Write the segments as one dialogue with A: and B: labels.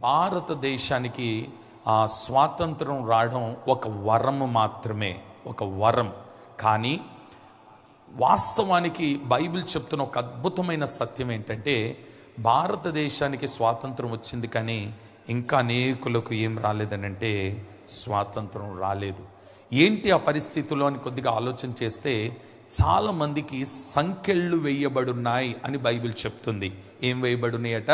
A: భారతదేశానికి ఆ స్వాతంత్రం రావడం ఒక వరము మాత్రమే, ఒక వరం. కానీ వాస్తవానికి బైబిల్ చెప్తున్న ఒక అద్భుతమైన సత్యం ఏంటంటే, భారతదేశానికి స్వాతంత్రం వచ్చింది కానీ ఇంకా అనేకులకు ఏం రాలేదనంటే స్వాతంత్రం రాలేదు. ఏంటి ఆ పరిస్థితుల్లో అని కొద్దిగా ఆలోచన చేస్తే, చాలామందికి సంకెళ్ళు వేయబడున్నాయి అని బైబిల్ చెప్తుంది. ఏం వేయబడున్నాయట?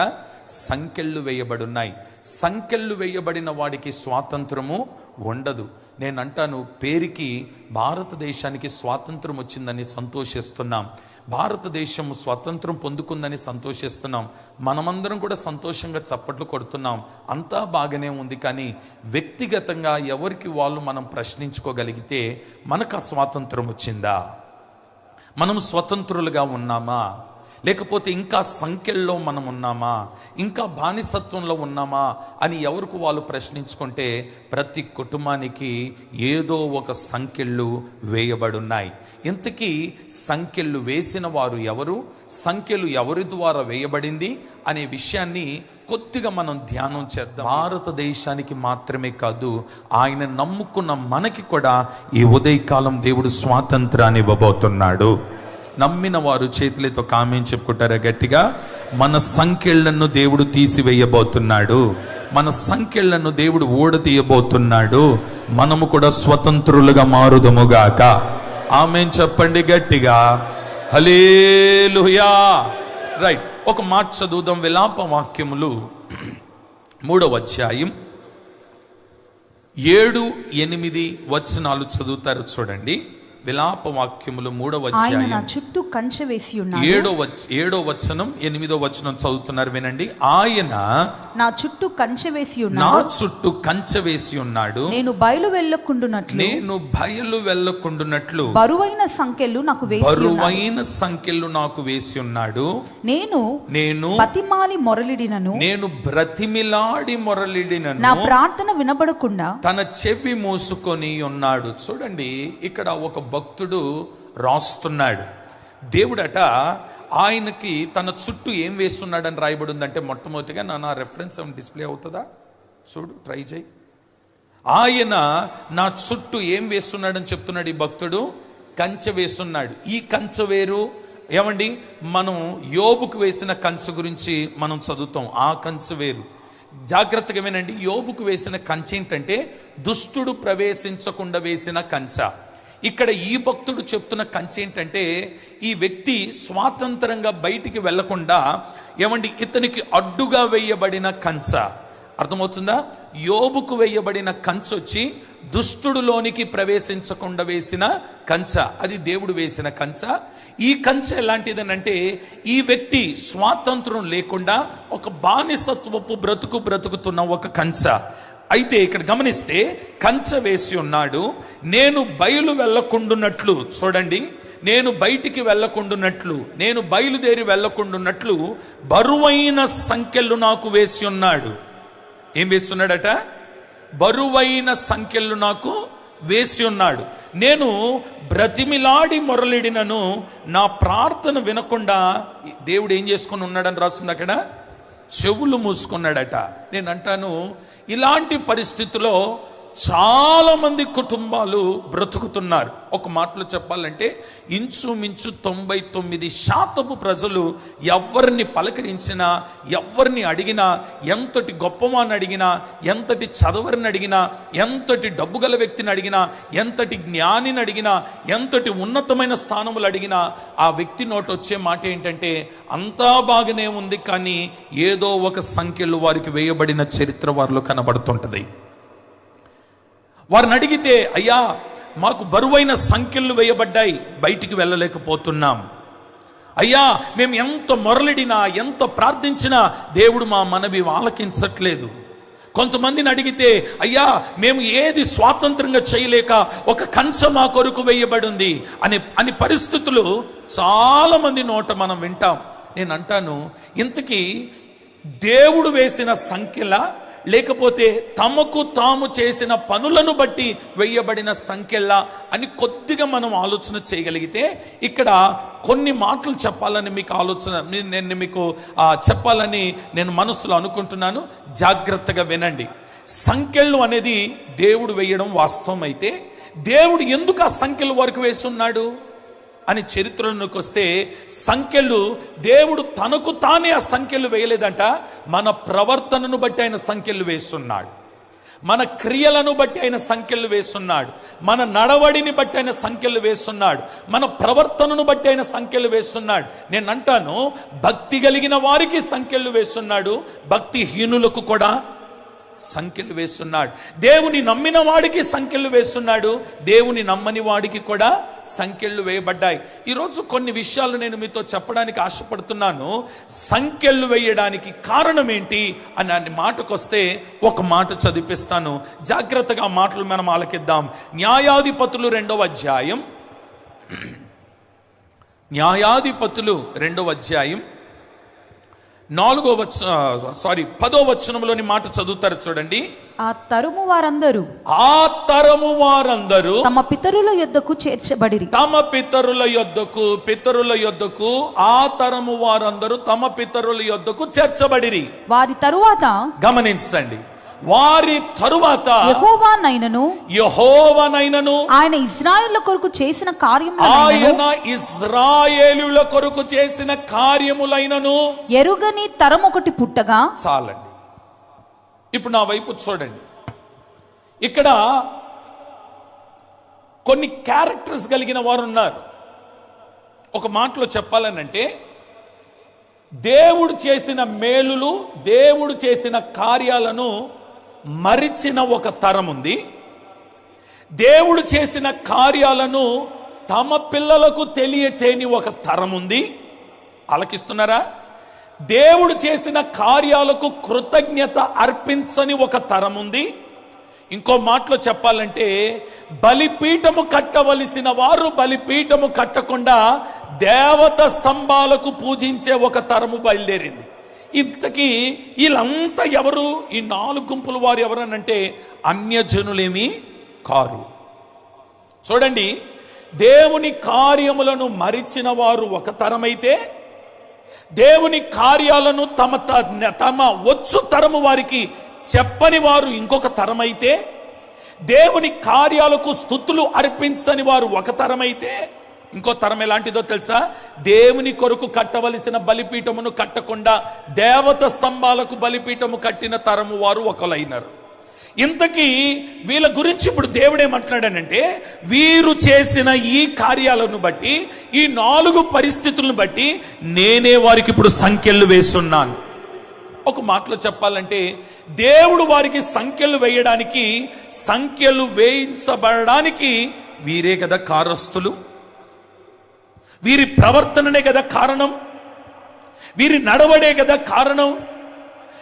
A: సంకెళ్ళు వేయబడున్నాయి. సంకెళ్ళు వేయబడిన వాడికి స్వాతంత్రము ఉండదు. నేను అంటాను, పేరుకి భారతదేశానికి స్వాతంత్రం వచ్చిందని సంతోషిస్తున్నాం, భారతదేశం స్వాతంత్రం పొందుకుందని సంతోషిస్తున్నాం, మనమందరం కూడా సంతోషంగా చప్పట్లు కొడుతున్నాం, అంతా బాగానే ఉంది. కానీ వ్యక్తిగతంగా ఎవరికి వాళ్ళు మనం ప్రశ్నించుకోగలిగితే, మనకు ఆ స్వాతంత్రం వచ్చిందా? మనం స్వతంత్రులుగా ఉన్నామా? లేకపోతే ఇంకా సంఖ్యల్లో మనం ఉన్నామా? ఇంకా బానిసత్వంలో ఉన్నామా అని ఎవరికి వాళ్ళు ప్రశ్నించుకుంటే, ప్రతి కుటుంబానికి ఏదో ఒక సంఖ్యలు వేయబడున్నాయి. ఇంతకీ సంఖ్యలు వేసిన వారు ఎవరు, సంఖ్యలు ఎవరి ద్వారా వేయబడింది అనే విషయాన్ని కొద్దిగా మనం ధ్యానం చేద్దాం. భారతదేశానికి మాత్రమే కాదు, ఆయన నమ్ముకున్న మనకి కూడా ఈ ఉదయకాలం దేవుడు స్వాతంత్రాన్ని ఇవ్వబోతున్నాడు. నమ్మిన వారు చేతులతో కామెంట్ చెప్పుకుంటారా గట్టిగా? మన సంఖ్యలను దేవుడు తీసివేయబోతున్నాడు, మన సంఖ్యలను దేవుడు ఓడతీయబోతున్నాడు, మనము కూడా స్వతంత్రులుగా మారుదముగాక. ఆమేన్ చెప్పండి గట్టిగా. హల్లెలూయా. రైట్, ఒక మాట చదువుదాం. విలాప వాక్యములు 3వ అధ్యాయం 7-8 వచనాలు చదువుతారు చూడండి. విలాప వాక్యములు 3వ అధ్యాయం
B: ఆయన చుట్టూ కంచె వేసి ఉన్నాడు.
A: 7వ వచనం 8వ వచనం చదువుతున్నారు, వినండి. ఆయన
B: నా చుట్టూ కంచె వేసి ఉన్నాడు,
A: నా చుట్టూ కంచె వేసి ఉన్నాడు,
B: నేను బయలు వెళ్ళకుండునట్లు బరువైన సంఖ్యలు నాకు
A: వేసి ఉన్నాడు.
B: నేను బతిమాలి మొరలిడినను,
A: నేను బ్రతిమిలాడి మొరలిడినను,
B: నా ప్రార్థన వినబడకుండా
A: తన చెవి మూసుకొని ఉన్నాడు. చూడండి, ఇక్కడ ఒక భక్తుడు రాస్తున్నాడు. దేవుడట ఆయనకి తన చుట్టూ ఏం వేస్తున్నాడని రాయబడి ఉందంటే, మొట్టమొదటిగా నా రెఫరెన్స్ డిస్ప్లే అవుతుందా? చూడు, ట్రై చేయి. ఆయన నా చుట్టూ ఏం వేస్తున్నాడని చెప్తున్నాడు ఈ భక్తుడు. కంచె వేస్తున్నాడు. ఈ కంచె వేరు. ఏమండి, మనం యోబుకు వేసిన కంచె గురించి మనం చదువుతాం, ఆ కంచె వేరు. జాగ్రత్తగా వినండి. యోబుకు వేసిన కంచె ఏంటంటే దుష్టుడు ప్రవేశించకుండా వేసిన కంచె. ఇక్కడ ఈ భక్తుడు చెప్తున్న కంచె ఏంటంటే, ఈ వ్యక్తి స్వాతంత్రంగా బయటికి వెళ్లకుండా, ఏమండి, ఇతనికి అడ్డుగా వేయబడిన కంచె. అర్థమవుతుందా? యోబుకు వేయబడిన కంచె వచ్చి దుష్టుడులోనికి ప్రవేశించకుండా వేసిన కంచె, అది దేవుడు వేసిన కంచె. ఈ కంచె ఎలాంటిదనంటే, ఈ వ్యక్తి స్వాతంత్రం లేకుండా ఒక బానిసత్వపు బ్రతుకుతున్న ఒక కంచె. అయితే ఇక్కడ గమనిస్తే, కంచె వేసి ఉన్నాడు, నేను బయలు వెళ్ళకుండున్నట్లు. చూడండి, నేను బయటికి వెళ్ళకుండున్నట్లు, నేను బయలుదేరి వెళ్ళకుండున్నట్లు బరువైన సంఖ్యలు నాకు వేసి ఉన్నాడు. ఏం వేస్తున్నాడట? బరువైన సంఖ్యలు నాకు వేసి ఉన్నాడు. నేను బ్రతిమిలాడి మొరలిడినను, నా ప్రార్థన వినకుండా దేవుడు ఏం చేసుకుని ఉన్నాడని రాస్తుంది అక్కడ. చెవులు మూసుకున్నాడట. నేను అంటాను, ఇలాంటి పరిస్థితిలో చాలా మంది కుటుంబాలు బ్రతుకుతున్నారు. ఒక మాటలో చెప్పాలంటే ఇంచుమించు 99% ప్రజలు ఎవరిని పలకరించినా, ఎవరిని అడిగినా, ఎంతటి గొప్పవాన్ని అడిగినా, ఎంతటి చదవరిని అడిగినా, ఎంతటి డబ్బు గల వ్యక్తిని అడిగినా, ఎంతటి జ్ఞానిని అడిగినా, ఎంతటి ఉన్నతమైన స్థానములు అడిగినా, ఆ వ్యక్తి నోట వచ్చే మాట ఏంటంటే, అంతా బాగానే ఉంది కానీ ఏదో ఒక సంఖ్యలు వారికి వేయబడిన చరిత్ర వారిలో కనబడుతుంటది. వారిని అడిగితే, అయ్యా మాకు బరువైన సంఖ్యలు వేయబడ్డాయి, బయటికి వెళ్ళలేకపోతున్నాం. అయ్యా మేము ఎంత మొరలిడినా, ఎంత ప్రార్థించినా దేవుడు మా మనవి ఆలకించట్లేదు. కొంతమందిని అడిగితే, అయ్యా మేము ఏది స్వాతంత్రంగా చేయలేక ఒక కంచె మా కొరకు వేయబడి ఉంది అని పరిస్థితులు చాలా మంది నోట మనం వింటాం. నేను అంటాను, ఇంతకీ దేవుడు వేసిన సంఖ్యల లేకపోతే తమకు తాము చేసిన పనులను బట్టి వేయబడిన సంఖ్యలా అని కొద్దిగా మనం ఆలోచన చేయగలిగితే, ఇక్కడ కొన్ని మాటలు చెప్పాలని మీకు నేను మీకు చెప్పాలని నేను మనసులో అనుకుంటున్నాను. జాగ్రత్తగా వినండి. సంఖ్యలు అనేది దేవుడు వేయడం వాస్తవం అయితే, దేవుడు ఎందుకు ఆ సంఖ్యలు వరకు వేస్తున్నాడు అని చరిత్రలోకి వస్తే, సంఖ్యలు దేవుడు తనకు తానే ఆ సంఖ్యలు వేయలేదంట. మన ప్రవర్తనను బట్టి ఆయన సంఖ్యలు వేస్తున్నాడు, మన క్రియలను బట్టి ఆయన సంఖ్యలు వేస్తున్నాడు, మన నడవడిని బట్టి ఆయన సంఖ్యలు వేస్తున్నాడు, మన ప్రవర్తనను బట్టి ఆయన సంఖ్యలు వేస్తున్నాడు. నేను అంటాను, భక్తి కలిగిన వారికి సంఖ్యలు వేస్తున్నాడు, భక్తిహీనులకు కూడా సంఖ్యలు వేస్తున్నాడు. దేవుని నమ్మిన వాడికి సంఖ్యలు వేస్తున్నాడు, దేవుని నమ్మని వాడికి కూడా సంఖ్యలు వేయబడ్డాయి. ఈరోజు కొన్ని విషయాలు నేను మీతో చెప్పడానికి ఆశపడుతున్నాను. సంఖ్యలు వేయడానికి కారణం ఏంటి అని మాటకొస్తే ఒక మాట చదివిస్తాను, జాగ్రత్తగా మాటలు మనం ఆలకిద్దాం. న్యాయాధిపతులు 2వ అధ్యాయం, న్యాయాధిపతులు 2వ అధ్యాయం 10వ వచనంలోని మాట చదువుతారు చూడండి.
B: ఆ తరము వారందరూ తమ పితరుల యొద్దకు చేర్చబడిరి. తమ పితరుల యొద్దకు
A: ఆ తరము వారందరూ తమ పితరుల యొద్దకు చేర్చబడిరి.
B: వారి తరువాత
A: గమనించండి, వారి తరువాత
B: యెహోవానైనను
A: ఆయన
B: ఇశ్రాయేలుల కొరకు చేసిన కార్యములైనను ఎరుగని తరం ఒకటి పుట్టగా.
A: చాలండి, ఇప్పుడు నా వైపు చూడండి. ఇక్కడ కొన్ని క్యారెక్టర్స్ కలిగిన వారు ఉన్నారు. ఒక మాటలో చెప్పాలనంటే, దేవుడు చేసిన మేలులు, దేవుడు చేసిన కార్యాలను మరిచిన ఒక తరం ఉంది. దేవుడు చేసిన కార్యాలను తమ పిల్లలకు తెలియచేయని ఒక తరం ఉంది. ఆలకిస్తున్నారా? దేవుడు చేసిన కార్యాలకు కృతజ్ఞత అర్పించని ఒక తరం ఉంది. ఇంకో మాటలో చెప్పాలంటే, బలిపీఠము కట్టవలసిన వారు బలిపీఠము కట్టకుండా దేవత స్తంభాలకు పూజించే ఒక తరము బయలుదేరింది. ఇంతకీ వీళ్ళంతా ఎవరు? ఈ 4 గుంపుల వారు ఎవరనంటే అన్యజనులేమీ కారు. చూడండి, దేవుని కార్యములను మరిచిన వారు ఒక తరమైతే, దేవుని కార్యాలను తమ వచ్చు తరము వారికి చెప్పని వారు ఇంకొక తరమైతే, దేవుని కార్యాలకు స్తుతులు అర్పించని వారు ఒక తరమైతే, ఇంకో తరం ఎలాంటిదో తెలుసా? దేవుని కొరకు కట్టవలసిన బలిపీఠమును కట్టకుండా దేవత స్తంభాలకు బలిపీఠము కట్టిన తరము వారు ఒకలైనారు. ఇంతకీ వీళ్ళ గురించి ఇప్పుడు దేవుడేమంటున్నాడనంటే, వీరు చేసిన ఈ కార్యాలను బట్టి, ఈ 4 పరిస్థితులను బట్టి నేనే వారికి ఇప్పుడు సంఖ్యలు వేస్తున్నాను. ఒక మాటలో చెప్పాలంటే, దేవుడు వారికి సంఖ్యలు వేయడానికి, సంఖ్యలు వేయించబడడానికి వీరే కదా కారస్తులు. వీరి ప్రవర్తననే కదా కారణం, వీరి నడవడే కదా కారణం,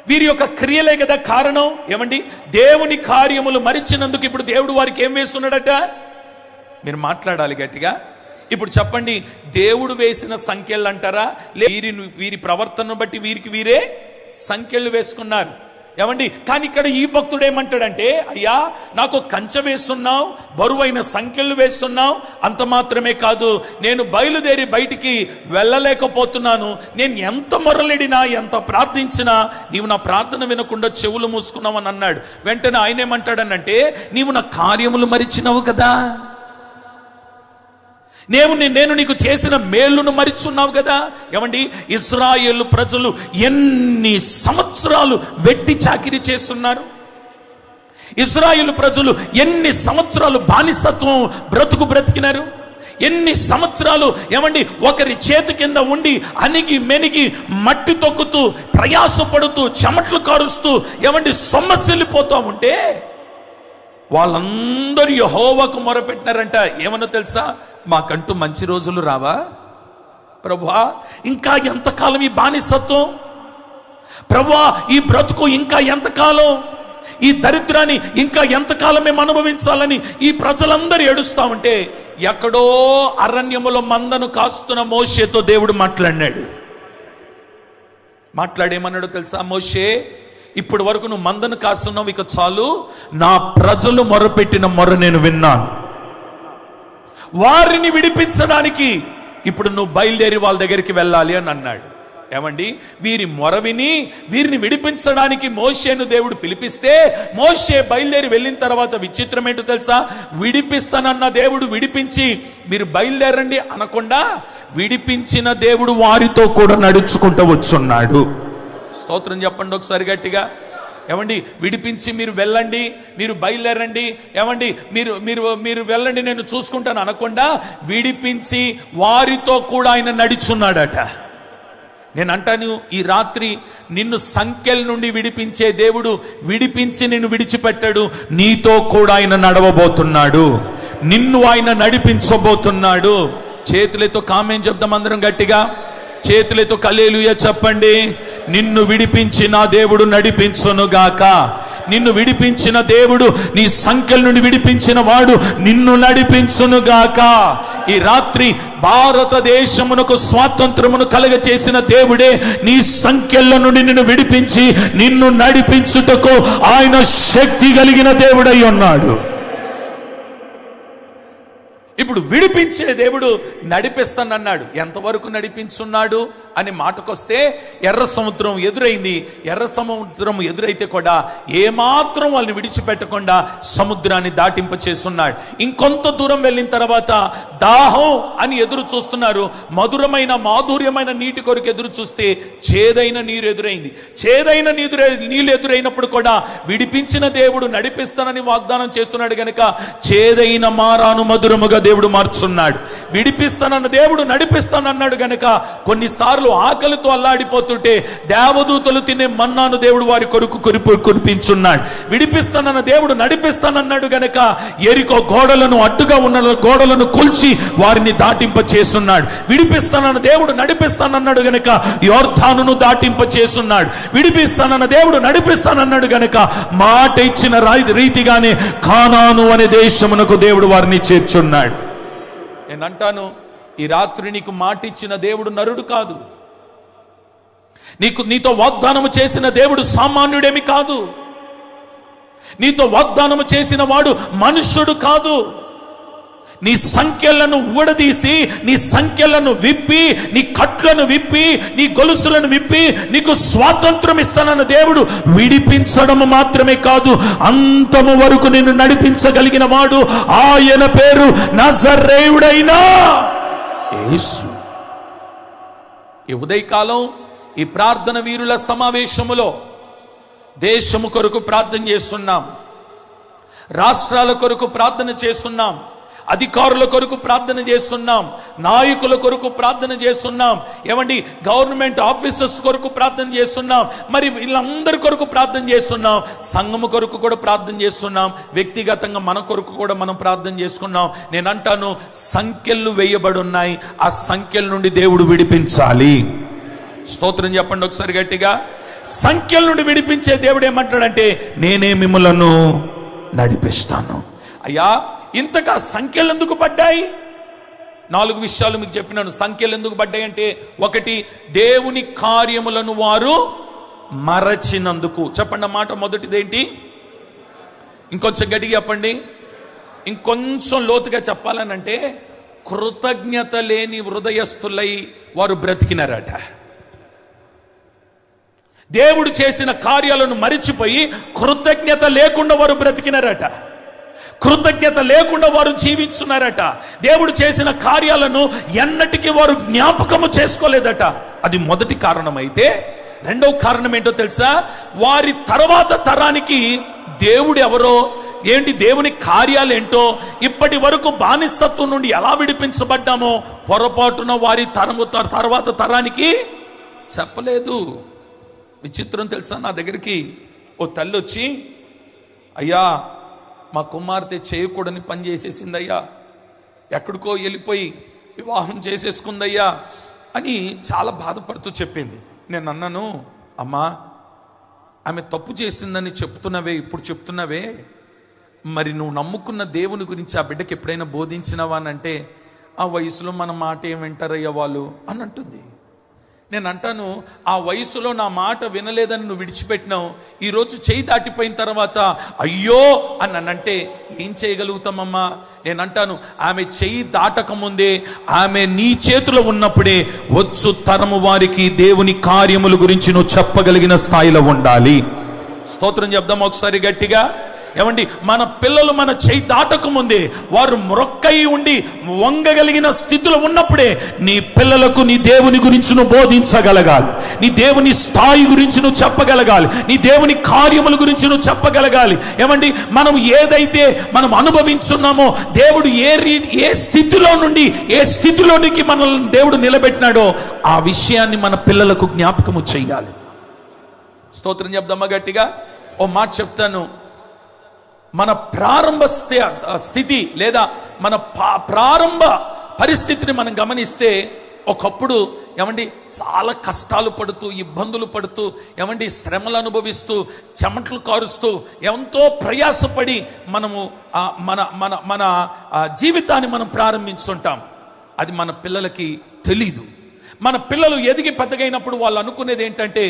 A: వీరి యొక్క క్రియలే కదా కారణం. ఏమండి, దేవుని కార్యములు మరిచినందుకు ఇప్పుడు దేవుడు వారికి ఏం వేస్తున్నాడట? మీరు మాట్లాడాలి గట్టిగా. ఇప్పుడు చెప్పండి, దేవుడు వేసిన సంఖ్యలు అంటారా? వీరి ప్రవర్తనను బట్టి వీరికి వీరే సంఖ్యలు వేసుకున్నారు. ఏమండి, కానీ ఇక్కడ ఈ భక్తుడు ఏమంటాడంటే, అయ్యా నాకు కంచె వేస్తున్నావు, బరువైన సంఖ్యలు వేస్తున్నావు, అంత మాత్రమే కాదు, నేను బయలుదేరి బయటికి వెళ్ళలేకపోతున్నాను. నేను ఎంత మొరలిడినా, ఎంత ప్రార్థించినా నీవు నా ప్రార్థన వినకుండా చెవులు మూసుకున్నావు అని అన్నాడు. వెంటనే ఆయన ఏమంటాడనంటే, నీవు నా కార్యములు మరిచినవు కదా, నేను నీకు చేసిన మేలును మరిచున్నావు కదా. ఏమండి, ఇశ్రాయేలు ప్రజలు ఎన్ని సంవత్సరాలు వెట్టి చాకిరీ చేస్తున్నారు. ఇశ్రాయేలు ప్రజలు ఎన్ని సంవత్సరాలు బానిసత్వం బ్రతికినారు. ఎన్ని సంవత్సరాలు ఏమండి ఒకరి చేతి కింద ఉండి అణిగి మెనిగి మట్టి తొక్కుతూ ప్రయాసపడుతూ చెమట్లు కారుస్తూ ఏమండి సొమ్మసిల్లిపోతూ ఉంటే వాళ్ళందరూ యెహోవాకు మొరపెట్టినారంట. ఏమన్నా తెలుసా? మాకంటూ మంచి రోజులు రావా ప్రభువా? ఇంకా ఎంతకాలం ఈ బానిసత్వం? ప్రభువా, ఈ బ్రతుకు ఇంకా ఎంతకాలం? ఈ దరిద్రాన్ని ఇంకా ఎంతకాలం మేము అనుభవించాలని ఈ ప్రజలందరూ ఏడుస్తా ఉంటే, ఎక్కడో అరణ్యములో మందను కాస్తున్న మోషేతో దేవుడు మాట్లాడినాడు. మాట్లాడేమన్నాడో తెలుసా? మోషే, ఇప్పటి వరకు నువ్వు మందను కాస్తున్నావు, ఇక చాలు, నా ప్రజలు మొరపెట్టిన మొర నేను విన్నాను, వారిని విడిపించడానికి ఇప్పుడు నువ్వు బయలుదేరి వాళ్ళ దగ్గరికి వెళ్ళాలి అని అన్నాడు. ఏమండి, వీరి మొర విని వీరిని విడిపించడానికి మోషేను దేవుడు పిలిపిస్తే మోషే బయలుదేరి వెళ్ళిన తర్వాత విచిత్రం ఏంటో తెలుసా? విడిపిస్తానన్న దేవుడు విడిపించి మీరు బయలుదేరండి అనకుండా విడిపించిన దేవుడు వారితో కూడా నడుచుకుంటూ వచ్చున్నాడు. స్తోత్రం చెప్పండి ఒకసారి గట్టిగా. ఏమండి, విడిపించి మీరు వెళ్ళండి, మీరు బయలుదేరండి, ఏమండి మీరు మీరు మీరు వెళ్ళండి నేను చూసుకుంటాను అనకుండా విడిపించి వారితో కూడా ఆయన నడుచున్నాడట. నేను అంటాను, ఈ రాత్రి నిన్ను సంఖ్యల నుండి విడిపించే దేవుడు విడిపించి నిన్ను విడిచిపెట్టాడు, నీతో కూడా ఆయన నడవబోతున్నాడు, నిన్ను ఆయన నడిపించబోతున్నాడు. చేతులతో కామెంట్ చెప్దాం అందరం గట్టిగా, చేతులతో హల్లెలూయా చెప్పండి. నిన్ను విడిపించిన దేవుడు నడిపించునుగాక. నిన్ను విడిపించిన దేవుడు, నీ సంఖ్యల నుండి విడిపించిన వాడు నిన్ను నడిపించునుగాక. ఈ రాత్రి భారతదేశమునకు స్వాతంత్రమును కలుగ చేసిన దేవుడే నీ సంఖ్యల నుండి నిన్ను విడిపించి నిన్ను నడిపించుటకు ఆయన శక్తి కలిగిన దేవుడై ఉన్నాడు. ఇప్పుడు విడిపించే దేవుడు నడిపిస్తానన్నాడు. ఎంతవరకు నడిపించున్నాడు అని మాటకొస్తే ఎర్ర సముద్రం ఎదురైంది. ఎర్ర సముద్రం ఎదురైతే కూడా ఏమాత్రం వాళ్ళని విడిచిపెట్టకుండా సముద్రాన్ని దాటింప చేస్తున్నాడు. ఇంకొంత దూరం వెళ్ళిన తర్వాత దాహం అని ఎదురు చూస్తున్నారు. మధురమైన మాధుర్యమైన నీటి కొరకు ఎదురు చూస్తే చేదైన నీరు ఎదురైంది. చేదైన నీళ్ళు ఎదురైనప్పుడు కూడా విడిపించిన దేవుడు నడిపిస్తానని వాగ్దానం చేస్తున్నాడు గనుక చేదైన మారాను మధురముగా దేవుడు మార్చున్నాడు. విడిపిస్తానన్న దేవుడు నడిపిస్తానన్నాడు గనుక కొన్నిసార్లు ఆకలితో అల్లాడిపోతుంటే దేవదూతలు తినే మన్నాను దేవుడు వారి కొరకు కురిపించున్నాడు. విడిపిస్తానన్న దేవుడు నడిపిస్తానన్నాడు గనుక ఎరికో గోడలను, అడ్డుగా ఉన్న గోడలను కూల్చి వారిని దాటింప చేస్తున్నాడు. విడిపిస్తానన్న దేవుడు నడిపిస్తానన్నాడు గనుక యోర్దానును దాటింప చేస్తున్నాడు. విడిపిస్తానన్న దేవుడు నడిపిస్తానన్నాడు గనుక మాట ఇచ్చిన రీతిగానే కానాను అనే దేశమునకు దేవుడు వారిని చేర్చున్నాడు. నేను అంటాను, ఈ రాత్రి నీకు మాట ఇచ్చిన దేవుడు నరుడు కాదు. నీతో వాగ్దానము చేసిన దేవుడు సామాన్యుడేమి కాదు. నీతో వాగ్దానము చేసిన వాడు మనుష్యుడు కాదు. నీ సంఖ్యలను ఊడదీసి, నీ సంఖ్యలను విప్పి, నీ కట్లను విప్పి, నీ గొలుసులను విప్పి నీకు స్వాతంత్రం ఇస్తానన్న దేవుడు విడిపించడం మాత్రమే కాదు, అంతము వరకు నిన్ను నడిపించగలిగిన వాడు. ఆయన పేరు నజరేయుడైన యేసు. ఈ ఉదయకాలం ఈ ప్రార్థన వీరుల సమావేశములో దేశము కొరకు ప్రార్థన చేస్తున్నాం, రాష్ట్రాల కొరకు ప్రార్థన చేస్తున్నాం, అధికారుల కొరకు ప్రార్థన చేస్తున్నాం, నాయకుల కొరకు ప్రార్థన చేస్తున్నాం, ఏమండి గవర్నమెంట్ ఆఫీసర్స్ కొరకు ప్రార్థన చేస్తున్నాం, మరి వీళ్ళందరి కొరకు ప్రార్థన చేస్తున్నాం, సంఘము కొరకు కూడా ప్రార్థన చేస్తున్నాం, వ్యక్తిగతంగా మన కొరకు కూడా మనం ప్రార్థన చేసుకున్నాం. నేను అంటాను, సంఖ్యలు వేయబడి ఉన్నాయి, ఆ సంఖ్యల నుండి దేవుడు విడిపించాలి. స్తోత్రం చెప్పండి ఒకసారి గట్టిగా. సంఖ్యల నుండి విడిపించే దేవుడు ఏమంటాడంటే, నేనే మిమ్మలను నడిపిస్తాను. అయ్యా, ఇంతగా సంఖ్యలు ఎందుకు పడ్డాయి? 4 విషయాలు మీకు చెప్పినాను. సంఖ్యలు ఎందుకు పడ్డాయి అంటే, 1, దేవుని కార్యములను వారు మరచినందుకు. చెప్పండి అన్నమాట. మొదటిదేంటి? ఇంకొంచెం గట్టిగా చెప్పండి. ఇంకొంచెం లోతుగా చెప్పాలనంటే, కృతజ్ఞత లేని హృదయస్థులై వారు బ్రతికినారట. దేవుడు చేసిన కార్యాలను మరిచిపోయి కృతజ్ఞత లేకుండా వారు బ్రతికినారట. కృతజ్ఞత లేకుండా వారు జీవించున్నారట. దేవుడు చేసిన కార్యాలను ఎన్నటికీ వారు జ్ఞాపకము చేసుకోలేదట. అది మొదటి కారణమైతే, రెండవ కారణం ఏంటో తెలుసా? వారి తర్వాత తరానికి దేవుడు ఎవరో, ఏంటి దేవుని కార్యాలేంటో, ఇప్పటి వరకు బానిసత్వం నుండి ఎలా విడిపించబడ్డామో పొరపాటున వారి తర్వాత తరానికి చెప్పలేదు. విచిత్రం తెలుసా? నా దగ్గరికి ఓ తల్లి వచ్చి, అయ్యా మా కుమార్తె చేయకూడని పని చేసేసిందయ్యా, ఎక్కడికో వెళ్ళిపోయి వివాహం చేసేసుకుందయ్యా అని చాలా బాధపడుతూ చెప్పింది. నేను అన్నాను, అమ్మా ఆమె తప్పు చేసిందని చెప్తున్నవే, ఇప్పుడు చెప్తున్నవే, మరి నువ్వు నమ్ముకున్న దేవుని గురించి ఆ బిడ్డకి ఎప్పుడైనా బోధించినవా అని అంటే, ఆ వయసులో మన మాట ఏం వింటారయ్యా వాళ్ళు అని అంటుంది. నేను అంటాను, ఆ వయసులో నా మాట వినలేదని నువ్వు విడిచిపెట్టినావు, ఈరోజు చేయి దాటిపోయిన తర్వాత అయ్యో అని నన్నంటే ఏం చేయగలుగుతామమ్మా? నేను అంటాను, ఆమె చెయ్యి దాటకముందే, ఆమె నీ చేతిలో ఉన్నప్పుడే వచ్చు తరము వారికి దేవుని కార్యముల గురించి నువ్వు చెప్పగలిగిన స్థాయిలో ఉండాలి. స్తోత్రం చెప్దాం ఒకసారి గట్టిగా. ఏమండి, మన పిల్లలు మన చేయి దాటక ముందే వారు మొరక్కై ఉండి వంగగలిగిన స్థితిలో ఉన్నప్పుడే నీ పిల్లలకు నీ దేవుని గురించి నువ్వు బోధించగలగాలి, నీ దేవుని స్థాయి గురించి నువ్వు చెప్పగలగాలి, నీ దేవుని కార్యముల గురించి నువ్వు చెప్పగలగాలి. ఏమండి, మనం ఏదైతే మనం అనుభవించున్నామో, దేవుడు ఏ స్థితిలో నుండి ఏ స్థితిలోనికి మనల్ని దేవుడు నిలబెట్టినాడో ఆ విషయాన్ని మన పిల్లలకు జ్ఞాపకము చెయ్యాలి. స్తోత్రం చెప్దామా గట్టిగా. ఓ మాట చెప్తాను, మన ప్రారంభ స్థితి లేదా మన ప్రారంభ పరిస్థితిని మనం గమనిస్తే, ఒకప్పుడు ఏమండి చాలా కష్టాలు పడుతూ, ఇబ్బందులు పడుతూ, ఏమండి శ్రమలు అనుభవిస్తూ, చెమటలు కారుస్తూ, ఎంతో ప్రయాసపడి మనము మన మన మన జీవితాన్ని మనం ప్రారంభించుంటాం. అది మన పిల్లలకి తెలీదు. మన పిల్లలు ఎదిగి పెద్దగైనప్పుడు వాళ్ళు అనుకునేది ఏంటంటే,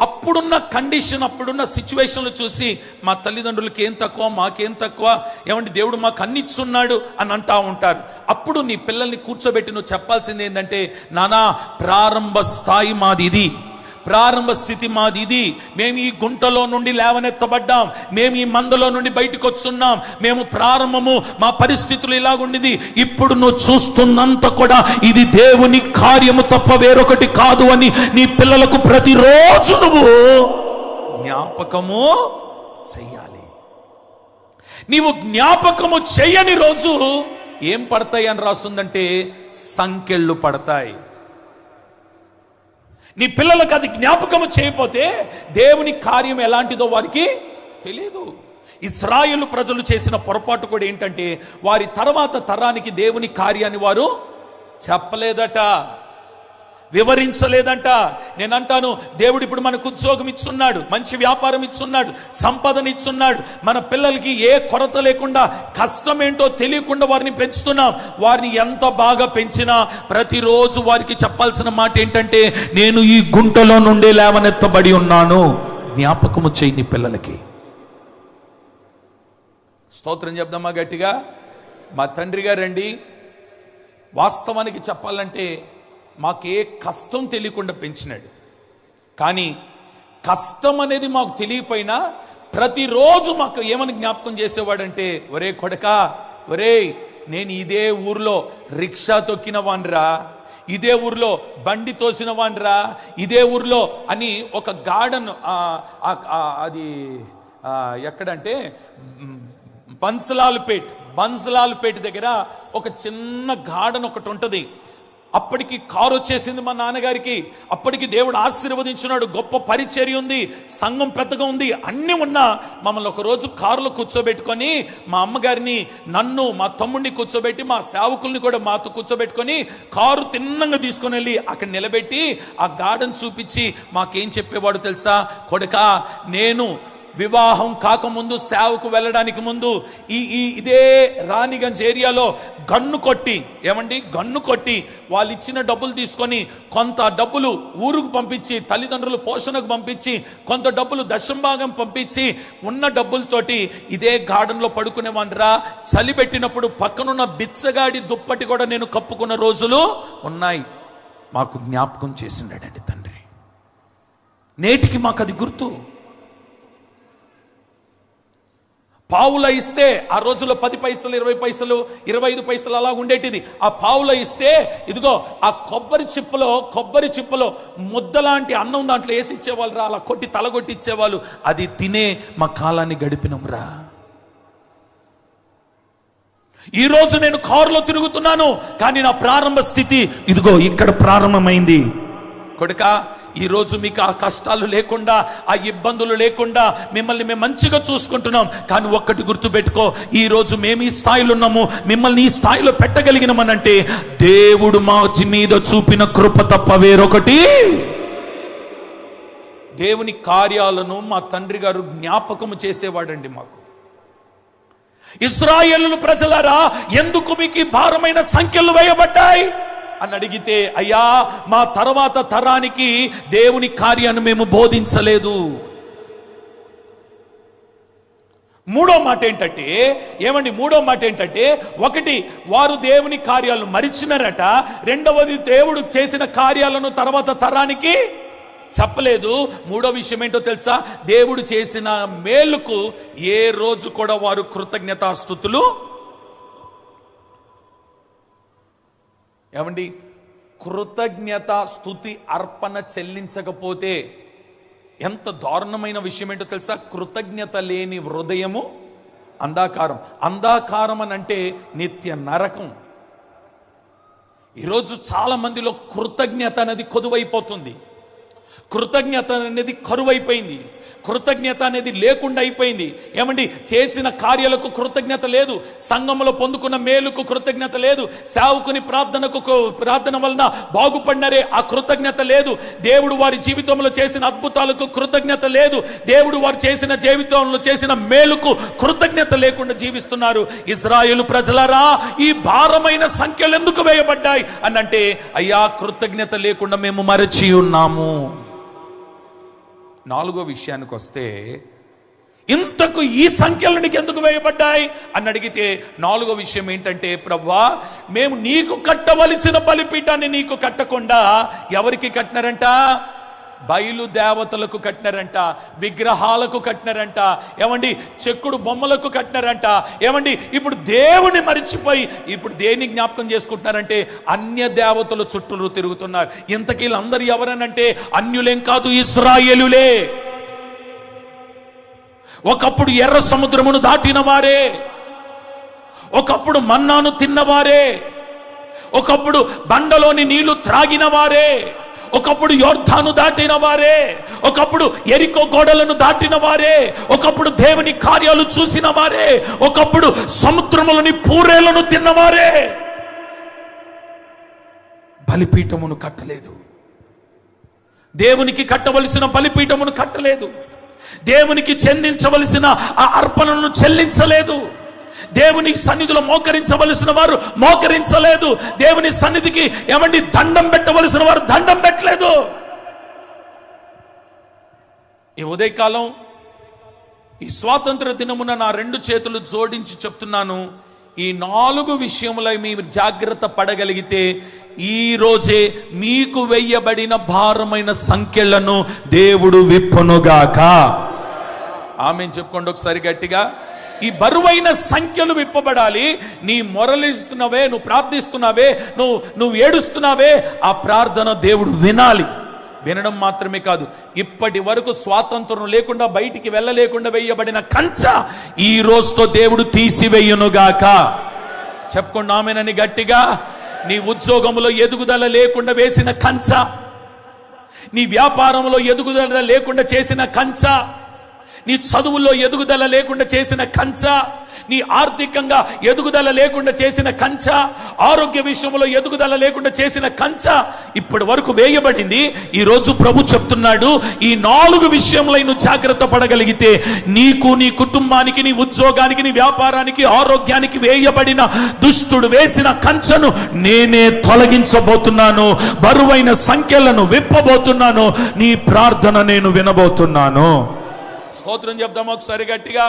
A: అప్పుడున్న కండిషన్, అప్పుడున్న సిచ్యువేషన్లు చూసి మా తల్లిదండ్రులకి ఏం తక్కువ, మాకేం తక్కువ, ఏమంటే దేవుడు మాకు అన్ని ఇచ్చున్నాడు అని అంటా ఉంటారు. అప్పుడు నీ పిల్లల్ని కూర్చోబెట్టి నువ్వు చెప్పాల్సింది ఏంటంటే, నానా ప్రారంభ స్థాయి మాది ఇది, ప్రారంభ స్థితి మాది ఇది, మేము ఈ గుంటలో నుండి లేవనెత్తబడ్డాం, మేము ఈ మందలో నుండి బయటకు వస్తున్నాం, మేము ప్రారంభము మా పరిస్థితులు ఇలాగుండిది, ఇప్పుడు నువ్వు చూస్తున్నంత కూడా ఇది దేవుని కార్యము తప్ప వేరొకటి కాదు అని నీ పిల్లలకు ప్రతిరోజు నువ్వు జ్ఞాపకము చెయ్యాలి. నీవు జ్ఞాపకము చెయ్యని రోజు ఏం పడతాయి అని రాస్తుందంటే, సంకెళ్ళు పడతాయి. నీ పిల్లలకు అది జ్ఞాపకము చేయకపోతే దేవుని కార్యం ఎలాంటిదో వారికి తెలియదు. ఇశ్రాయేలు ప్రజలు చేసిన పొరపాటు కూడా ఏంటంటే, వారి తర్వాత తరానికి దేవుని కార్యాన్ని వారు చెప్పలేదట, వివరించలేదంట. నేను అంటాను, దేవుడు ఇప్పుడు మనకు ఉద్యోగం ఇచ్చున్నాడు, మంచి వ్యాపారం ఇచ్చున్నాడు, సంపదను ఇచ్చున్నాడు. మన పిల్లలకి ఏ కొరత లేకుండా, కష్టం ఏంటో తెలియకుండా వారిని పెంచుతున్నాం. వారిని ఎంత బాగా పెంచినా ప్రతిరోజు వారికి చెప్పాల్సిన మాట ఏంటంటే, నేను ఈ గుంటలో నుండే లేవనెత్తబడి ఉన్నాను. జ్ఞాపకము చేయి నీ పిల్లలకి. స్తోత్రం చెప్దామా గట్టిగా. మా తండ్రి గారండి, వాస్తవానికి చెప్పాలంటే మాకే కష్టం తెలియకుండా పెంచినాడు. కానీ కష్టం అనేది మాకు తెలియపోయినా ప్రతిరోజు మాకు ఏమని జ్ఞాపకం చేసేవాడంటే, ఒరే కొడకా, ఒరే నేను ఇదే ఊర్లో రిక్షా తొక్కిన వాన్రా, ఇదే ఊర్లో బండి తోసిన వాన్రా, ఇదే ఊర్లో అని ఒక గార్డెన్, అది ఎక్కడంటే బన్సలాల్పేట్ దగ్గర ఒక చిన్న గార్డెన్ ఒకటి ఉంటుంది. అప్పటికి కారు వచ్చేసింది మా నాన్నగారికి. అప్పటికి దేవుడు ఆశీర్వదించినాడు, గొప్ప పరిచర్య ఉంది, సంఘం పెద్దగా ఉంది, అన్నీ ఉన్నా మమ్మల్ని ఒకరోజు కారులో కూర్చోబెట్టుకొని మా అమ్మగారిని, నన్ను, మా తమ్ముడిని కూర్చోబెట్టి, మా సేవకుల్ని కూడా మాతో కూర్చోబెట్టుకొని కారు తిన్నంగా తీసుకొని వెళ్ళి అక్కడ నిలబెట్టి ఆ గార్డెన్ చూపించి మాకేం చెప్పేవాడు తెలుసా? కొడుకా, నేను వివాహం కాకముందు, సేవకు వెళ్ళడానికి ముందు ఇదే రాణిగంజ్ ఏరియాలో గన్ను కొట్టి వాళ్ళు ఇచ్చిన డబ్బులు తీసుకొని కొంత డబ్బులు ఊరుకు పంపించి, తల్లిదండ్రులు పోషణకు పంపించి, కొంత డబ్బులు దశంభాగం పంపించి, ఉన్న డబ్బులతోటి ఇదే గార్డెన్లో పడుకునేవాన్రా. చలి పెట్టినప్పుడు పక్కనున్న బిచ్చగాడి దుప్పటి కూడా నేను కప్పుకున్న రోజులు ఉన్నాయి. మాకు జ్ఞాపకం చేసిండాడండి తండ్రి. నేటికి మాకు అది గుర్తు. పావుల ఇస్తే ఆ రోజుల్లో 10 పైసలు, 20 పైసలు, 25 పైసలు అలా ఉండేటిది. ఆ పావుల ఇస్తే ఇదిగో ఆ కొబ్బరి చిప్పలో ముద్దలాంటి అన్నం దాంట్లో వేసి ఇచ్చేవాళ్ళు రా, అలా కొట్టి తలగొట్టి ఇచ్చేవాళ్ళు. అది తినే మా కాలాన్ని గడిపినం రా. ఈ రోజు నేను కారులో తిరుగుతున్నాను, కానీ నా ప్రారంభ స్థితి ఇదిగో ఇక్కడ ప్రారంభమైంది. కొడుకా, ఈరోజు మీకు ఆ కష్టాలు లేకుండా, ఆ ఇబ్బందులు లేకుండా మిమ్మల్ని మేము మంచిగా చూసుకుంటున్నాం. కానీ ఒక్కటి గుర్తుపెట్టుకో, ఈరోజు మేము ఈ స్థాయిలో ఉన్నాము, మిమ్మల్ని ఈ స్థాయిలో పెట్టగలిగినామనంటే దేవుడు మా మీద చూపిన కృప తప్ప వేరొకటి. దేవుని కార్యాలను మా తండ్రి గారు జ్ఞాపకము చేసేవాడండి మాకు. ఇశ్రాయేలు ప్రజలారా, ఎందుకు మీకు భారమైన సంఖ్యలు వేయబడ్డాయి అని అడిగితే, అయ్యా మా తర్వాత తరానికి దేవుని కార్యాన్ని మేము బోధించలేదు. మూడో మాట ఏంటంటే, మూడో మాట ఏంటంటే, ఒకటి వారు దేవుని కార్యాలను మరిచినారట, రెండవది దేవుడు చేసిన కార్యాలను తర్వాత తరానికి చెప్పలేదు. మూడో విషయం ఏంటో తెలుసా? దేవుడు చేసిన మేలుకు ఏ రోజు కూడా వారు కృతజ్ఞతాస్తుతులు కృతజ్ఞత స్తుతి అర్పణ చెల్లించకపోతే ఎంత దారుణమైన విషయం ఏంటో తెలుసా? కృతజ్ఞత లేని హృదయము అంధకారం. అంధకారం అని అంటే నిత్య నరకం. ఈరోజు చాలా మందిలో కృతజ్ఞత అనేది కొదువైపోతుంది. కృతజ్ఞత అనేది కరువైపోయింది. కృతజ్ఞత అనేది లేకుండా అయిపోయింది. చేసిన కార్యాలకు కృతజ్ఞత లేదు, సంఘంలో పొందుకున్న మేలుకు కృతజ్ఞత లేదు, సేవకుని ప్రార్థన వలన బాగుపడినరే ఆ కృతజ్ఞత లేదు, దేవుడు వారి జీవితంలో చేసిన అద్భుతాలకు కృతజ్ఞత లేదు, దేవుడు వారు చేసిన జీవితంలో చేసిన మేలుకు కృతజ్ఞత లేకుండా జీవిస్తున్నారు. ఇశ్రాయేలు ప్రజలారా, ఈ భారమైన సంఖ్యలు ఎందుకు వేయబడ్డాయి అని అంటే, అయ్యా కృతజ్ఞత లేకుండా మేము మరచి ఉన్నాము. నాలుగో విషయానికి వస్తే, ఇంతకు ఈ సంఖ్యలు నీకు ఎందుకు వేయబడ్డాయి అని అడిగితే, నాలుగో విషయం ఏంటంటే, ప్రభువా మేము నీకు కట్టవలసిన బలిపీఠాన్ని నీకు కట్టకుండా ఎవరికి కట్టినారంట? బయలు దేవతలకు కట్టినారంట, విగ్రహాలకు కట్టినారంట, చెక్కుడు బొమ్మలకు కట్టినారంట. ఇప్పుడు దేవుని మరిచిపోయి ఇప్పుడు దేన్ని జ్ఞాపకం చేసుకుంటున్నారంటే, అన్య దేవతలు చుట్టూ తిరుగుతున్నారు. ఇంతకీ వీళ్ళందరూ ఎవరనంటే అన్యులేం కాదు, ఇశ్రాయేలులే. ఒకప్పుడు ఎర్ర సముద్రమును దాటిన వారే, ఒకప్పుడు మన్నాను తిన్నవారే, ఒకప్పుడు బండలోని నీళ్లు త్రాగిన వారే, ఒకప్పుడు యోర్దాను దాటిన వారే, ఒకప్పుడు ఎరికో గోడలను దాటిన వారే, ఒకప్పుడు దేవుని కార్యాలు చూసిన వారే, ఒకప్పుడు సముద్రములని పూరేలను తిన్నవారే. బలిపీఠమును కట్టలేదు, దేవునికి కట్టవలసిన బలిపీఠమును కట్టలేదు, దేవునికి చెందించవలసిన ఆ అర్పణను చెల్లించలేదు, దేవుని సన్నిధిలో మోకరించవలసిన వారు మోకరించలేదు, దేవుని సన్నిధికి దండం పెట్టవలసిన వారు దండం పెట్టలేదు. ఈ ఉదయకాలం ఈ స్వాతంత్ర దినమున నా రెండు చేతులు జోడించి చెప్తున్నాను, ఈ 4 విషయములై మీరు జాగ్రత్త పడగలిగితే ఈ రోజే మీకు వెయ్యబడిన భారమైన సంఖ్యలను దేవుడు విప్పునుగాక. ఆమేన్ చెప్పుకోండి ఒకసారి గట్టిగా. ఈ బరువైన సంఖ్యలు విప్పబడాలి. నీ మొరలిస్తున్నావే, నువ్వు ప్రార్థిస్తున్నావే, నువ్వు ఏడుస్తున్నావే, ఆ ప్రార్థన దేవుడు వినాలి. వినడం మాత్రమే కాదు, ఇప్పటి వరకు స్వాతంత్రం లేకుండా బయటికి వెళ్ళలేకుండా వేయబడిన కంచ ఈ రోజుతో దేవుడు తీసివేయునుగాక. చెప్పుకోండి ఆమేనని గట్టిగా. నీ ఉద్యోగంలో ఎదుగుదల లేకుండా వేసిన కంచ, నీ వ్యాపారంలో ఎదుగుదల లేకుండా చేసిన కంచ, నీ చదువుల్లో ఎదుగుదల లేకుండా చేసిన కంచ, నీ ఆర్థికంగా ఎదుగుదల లేకుండా చేసిన కంచ, ఆరోగ్య విషయంలో ఎదుగుదల లేకుండా చేసిన కంచ ఇప్పటి వరకు వేయబడింది. ఈ రోజు ప్రభు చెప్తున్నాడు, ఈ 4 విషయములై నువ్వు జాగ్రత్త పడగలిగితే నీకు, నీ కుటుంబానికి, నీ ఉద్యోగానికి, నీ వ్యాపారానికి, ఆరోగ్యానికి వేయబడిన దుష్టుడు వేసిన కంచను నేనే తొలగించబోతున్నాను, బరువైన సంఖ్యలను విప్పబోతున్నాను, నీ ప్రార్థన నేను వినబోతున్నాను. స్తోత్రం చెప్దాం ఒకసారి గట్టిగా.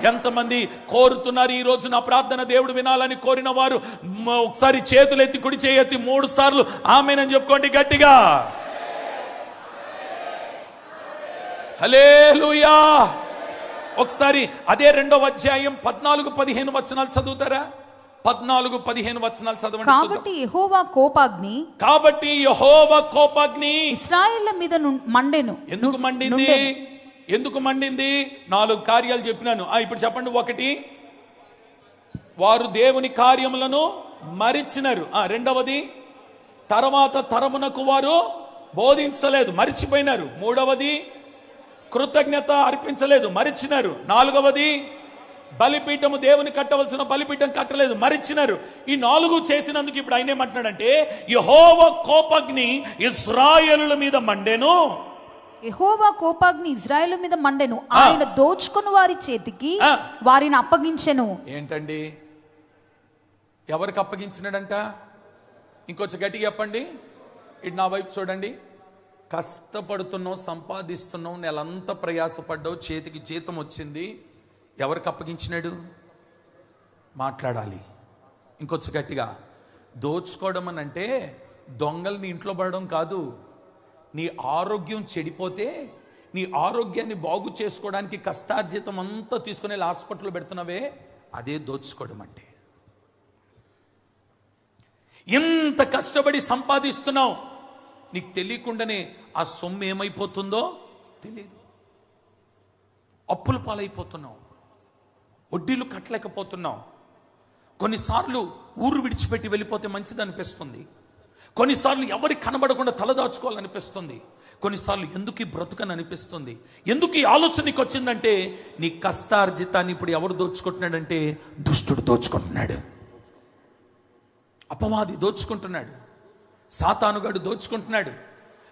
A: ఎంతమంది కోరుతున్నారు ఈ రోజు నా ప్రార్థన దేవుడు వినాలని కోరిన వారు ఒకసారి చేతులెత్తి, కుడి చేయెత్తి 3 సార్లు ఆమేనని చెప్పుకోండి గట్టిగా. హల్లెలూయా. ఒకసారి అదే 2వ అధ్యాయం 14-15 వచనాలు చదువుతారా? 14-15 వచనాలు చదవండి.
B: కాబట్టి యెహోవా కోపాగ్ని ఇశ్రాయేళ్ల మీద మండెను.
A: ఎందుకు మండింది? 4 కార్యాలు చెప్పినాను. ఇప్పుడు చెప్పండి. 1, వారు దేవుని కార్యములను మరిచినారు. 2వది, తర్వాత తరమునకు వారు బోధించలేదు, మరిచిపోయినారు. 3వది, కృతజ్ఞత అర్పించలేదు, మరిచినారు. 4వది, బలిపీఠము దేవుని కట్టవలసిన బలిపీఠం కట్టలేదు, మరిచినారు. ఈ 4 చేసినందుకు ఇప్పుడు ఆయన ఏమంటున్నాడంటే, యెహోవా కోపాగ్ని ఇశ్రాయేలుల మీద మండెను.
B: యెహోవా కోపాగ్ని ఇశ్రాయేలు మీద మండెను, ఆయన దోచుకుని వారి చేతికి వారిని అప్పగించెను.
A: ఏంటండి? ఎవరికి అప్పగించినాడంట? ఇంకొంచెం గట్టిగా చెప్పండి. ఇటు నా వైపు చూడండి. కష్టపడుతున్నావు, సంపాదిస్తున్నావు, నెలంతా ప్రయాసపడ్డావు, చేతికి జీతం వచ్చింది. ఎవరికి అప్పగించినాడు? మాట్లాడాలి. ఇంకొంచెం గట్టిగా. దోచుకోవడం అని అంటే దొంగల్ని ఇంట్లో పడడం కాదు. నీ ఆరోగ్యం చెడిపోతే నీ ఆరోగ్యాన్ని బాగు చేసుకోవడానికి కష్టార్జితం అంతా తీసుకుని హాస్పిటల్లో పెడుతున్నావే, అదే దోచుకోవడం అంటే. ఎంత కష్టపడి సంపాదిస్తున్నావు, నీకు తెలియకుండానే ఆ సొమ్ము ఏమైపోతుందో తెలియదు. అప్పుల పాలైపోతున్నావు, వడ్డీలు కట్టలేకపోతున్నావు. కొన్నిసార్లు ఊరు విడిచిపెట్టి వెళ్ళిపోతే మంచిది అనిపిస్తుంది. కొన్నిసార్లు ఎవరికి కనబడకుండా తలదాచుకోవాలనిపిస్తుంది. కొన్నిసార్లు ఎందుకు ఈ బ్రతుకని అనిపిస్తుంది. ఎందుకు ఈ ఆలోచన నీకు వచ్చిందంటే, నీ కష్టార్జితాన్ని ఇప్పుడు ఎవరు దోచుకుంటున్నాడంటే దుష్టుడు దోచుకుంటున్నాడు. అపవాది దోచుకుంటున్నాడు, సాతానుగాడు దోచుకుంటున్నాడు,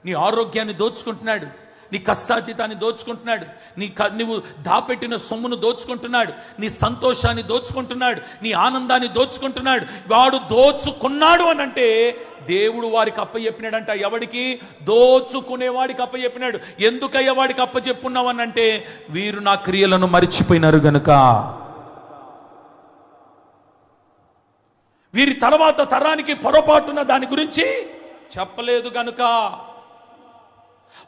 A: నీ ఆరోగ్యాన్ని దోచుకుంటున్నాడు, నీ కష్టార్జితాన్ని దోచుకుంటున్నాడు, నువ్వు దాపెట్టిన సొమ్మును దోచుకుంటున్నాడు, నీ సంతోషాన్ని దోచుకుంటున్నాడు, నీ ఆనందాన్ని దోచుకుంటున్నాడు. వాడు దోచుకున్నాడు అని అంటే దేవుడు వారికి అప్పచెప్పినాడంట. ఎవడికి? దోచుకునేవాడికి అప్పచెప్పినాడు. ఎందుకయ్యా వాడికి అప్పచెప్పున్నావు అని అంటే, వీరు నా క్రియలను మరిచిపోయినారు గనుక, వీరి తర్వాత తరానికి పొరపాటున దాని గురించి చెప్పలేదు గనుక,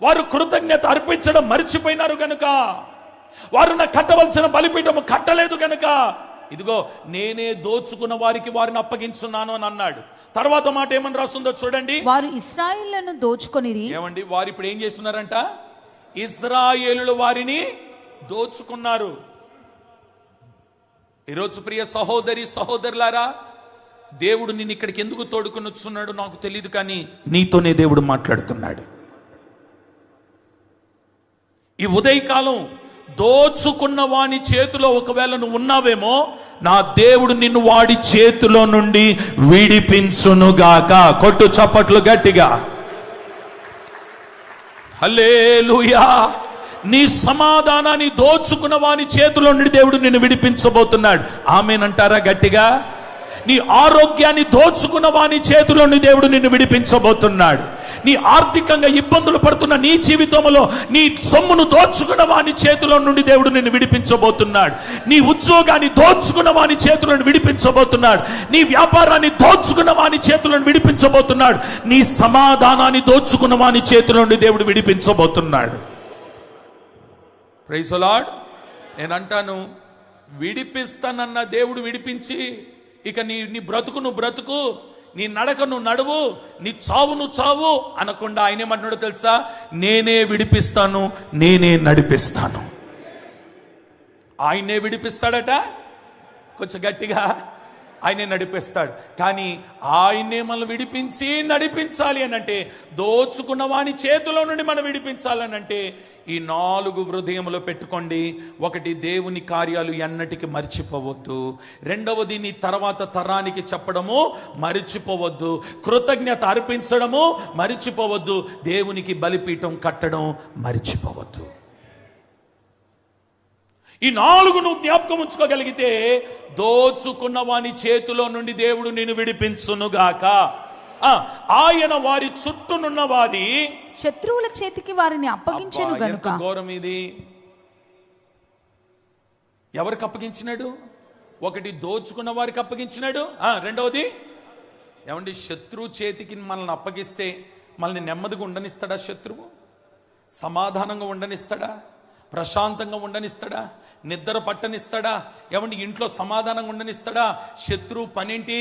A: వారు కృతజ్ఞత అర్పించడం మర్చిపోయినారు గనుక, వారు నా కట్టవలసిన బలిపీఠము కట్టలేదు గనుక, ఇదిగో నేనే దోచుకున్న వారికి వారిని అప్పగించున్నాను అని అన్నాడు. తర్వాత మాట ఏమని రాస్తుందో చూడండి.
B: వారు ఇశ్రాయేలును దోచుకొనిరి.
A: ఏమండి, వారు ఇప్పుడు ఏం చేస్తున్నారంట? ఇశ్రాయేలులు వారిని దోచుకున్నారు. ఈరోజు ప్రియ సహోదరి సహోదరులారా, దేవుడు నిన్ను ఇక్కడికి ఎందుకు తోడుకుని వచ్చున్నాడు నాకు తెలియదు, కానీ నీతోనే దేవుడు మాట్లాడుతున్నాడు. ఈ ఉదయకాలం దోచుకున్న వాని చేతిలో ఒకవేళ నువ్వు ఉన్నావేమో, నా దేవుడు నిన్ను వాడి చేతిలో నుండి విడిపించునుగాక. కొట్టు చప్పట్లు గట్టిగా. హల్లెలూయా. నీ సమాధానాన్ని దోచుకున్న వాని చేతిలో నుండి దేవుడు నిన్ను విడిపించబోతున్నాడు. ఆమేనంటారా గట్టిగా? నీ ఆరోగ్యాన్ని దోచుకున్న వాని చేతిలో నుండి దేవుడు నిన్ను విడిపించబోతున్నాడు. నీ ఆర్థికంగా ఇబ్బందులు పడుతున్న నీ జీవితంలో నీ సొమ్మును దోచుకున్న వాని చేతిలో నుండి దేవుడు నిన్ను విడిపించబోతున్నాడు. నీ ఉద్యోగాన్ని దోచుకున్న వాని చేతిలో నుండి విడిపించబోతున్నాడు. నీ వ్యాపారాన్ని దోచుకున్న వాని చేతిలో నుండి విడిపించబోతున్నాడు. నీ సమాధానాన్ని దోచుకున్న వాని చేతిలో నుండి దేవుడు విడిపించబోతున్నాడు. Praise the lord. నేను అంటాను, విడిపిస్తానన్న దేవుడు విడిపించి, ఇక నీ బ్రతుకు నువ్వు బ్రతుకు, నీ నడక నువ్వు నడువు, నీ చావు నువ్వు చావు అనకుండా ఆయన ఏమంటున్నాడో తెలుసా? నేనే విడిపిస్తాను, నేనే నడిపిస్తాను. ఆయనే విడిపిస్తాడట. కొంచెం గట్టిగా. ఆయనే నడిపిస్తాడు. కానీ ఆయనే మనం విడిపించి నడిపించాలి అని అంటే, దోచుకున్న వాని చేతిలో నుండి మనం విడిపించాలని అంటే, ఈ 4 హృదయంలో పెట్టుకోండి. ఒకటి, దేవుని కార్యాలు ఎన్నటికి మర్చిపోవద్దు. రెండవది, నీ తర్వాత తరానికి చెప్పడము మర్చిపోవద్దు. కృతజ్ఞత అర్పించడము మర్చిపోవద్దు. దేవునికి బలిపీఠం కట్టడం మర్చిపోవద్దు. ఈ 4 నువ్వు జ్ఞాపకం ఉంచుకోగలిగితే, దోచుకున్న వాని చేతిలో నుండి దేవుడు నిన్ను విడిపించునుగాక. ఆయన వారి చుట్టూనున్న వారి
B: శత్రువుల చేతికి వారిని అప్పగించెను గనుక.
A: ఎంత ఘోరం ఇది! ఎవరికి అప్పగించినాడు? ఒకటి, దోచుకున్న వారికి అప్పగించినాడు. రెండవది, ఏమండి, శత్రువు చేతికి మనల్ని అప్పగిస్తే మనల్ని నెమ్మదిగా ఉండనిస్తాడా? శత్రువు సమాధానంగా ఉండనిస్తాడా? ప్రశాంతంగా ఉండనిస్తాడా? నిద్ర పట్టనిస్తాడా? ఏమండి, ఇంట్లో సమాధానంగా ఉండనిస్తాడా? శత్రువు పనేంటి?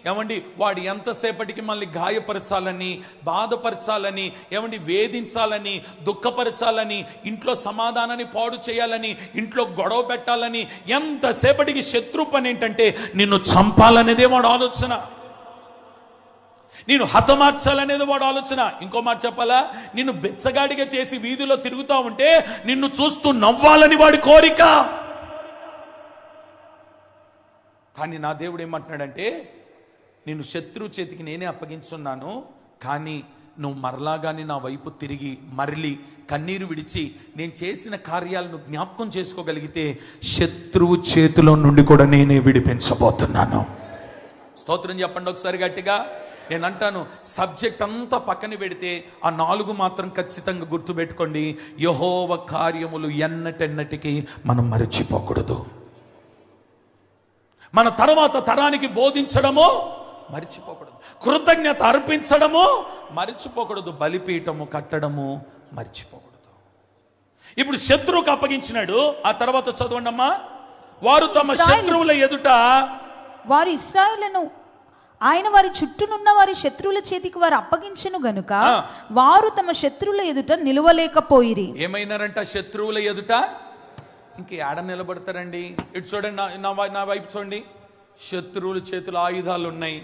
A: ఏమండి, వాడు ఎంతసేపటికి మనల్ని గాయపరచాలని, బాధపరచాలని, ఏమండి, వేధించాలని, దుఃఖపరచాలని, ఇంట్లో సమాధానాన్ని పాడు చేయాలని, ఇంట్లో గొడవ పెట్టాలని, ఎంతసేపటికి శత్రువు పని ఏంటంటే నిన్ను చంపాలనేదే వాడు ఆలోచన, నేను హతమార్చాలనేది వాడు ఆలోచన. ఇంకో మాట చెప్పాలా? నిన్ను బెచ్చగాడిగా చేసి వీధిలో తిరుగుతూ ఉంటే నిన్ను చూస్తూ నవ్వాలని వాడి కోరిక. కానీ నా దేవుడు ఏమంటున్నాడంటే, నేను శత్రువు చేతికి నేనే అప్పగించున్నాను, కానీ నువ్వు మరలాగాని నా వైపు తిరిగి మరలి కన్నీరు విడిచి నేను చేసిన కార్యాలను జ్ఞాపకం చేసుకోగలిగితే, శత్రువు చేతిలో నుండి కూడా నేనే విడిపించబోతున్నాను. స్తోత్రం చెప్పండి ఒకసారి గట్టిగా. నేను అంటాను, సబ్జెక్ట్ అంతా పక్కన పెడితే ఆ 4 మాత్రం ఖచ్చితంగా గుర్తుపెట్టుకోండి. యెహోవా కార్యములు ఎన్నటెన్నటికీ మనం మరిచిపోకూడదు. మన తర్వాత తరానికి బోధించడము మరిచిపోకూడదు, కృతజ్ఞత అర్పించడము మరిచిపోకూడదు, బలిపీఠము కట్టడము మరిచిపోకూడదు. ఇప్పుడు శత్రువుకు అప్పగించినాడు. ఆ తర్వాత చదవండి అమ్మా. వారు తమ శత్రువుల ఎదుట,
B: వారు ఇశ్రాయేలును ఆయన వారి చుట్టూనున్న వారి శత్రువుల చేతికి వారు అప్పగించెను గనుక వారు తమ శత్రువుల ఎదుట నిలవలేకపోయిరి.
A: ఏమైనారంట? శత్రువుల ఎదుట ఇంక ఏడ నిలబడతారండి? ఇటు చూడండి, నా వైపు చూడండి. శత్రువుల చేతులు ఆయుధాలు ఉన్నాయి,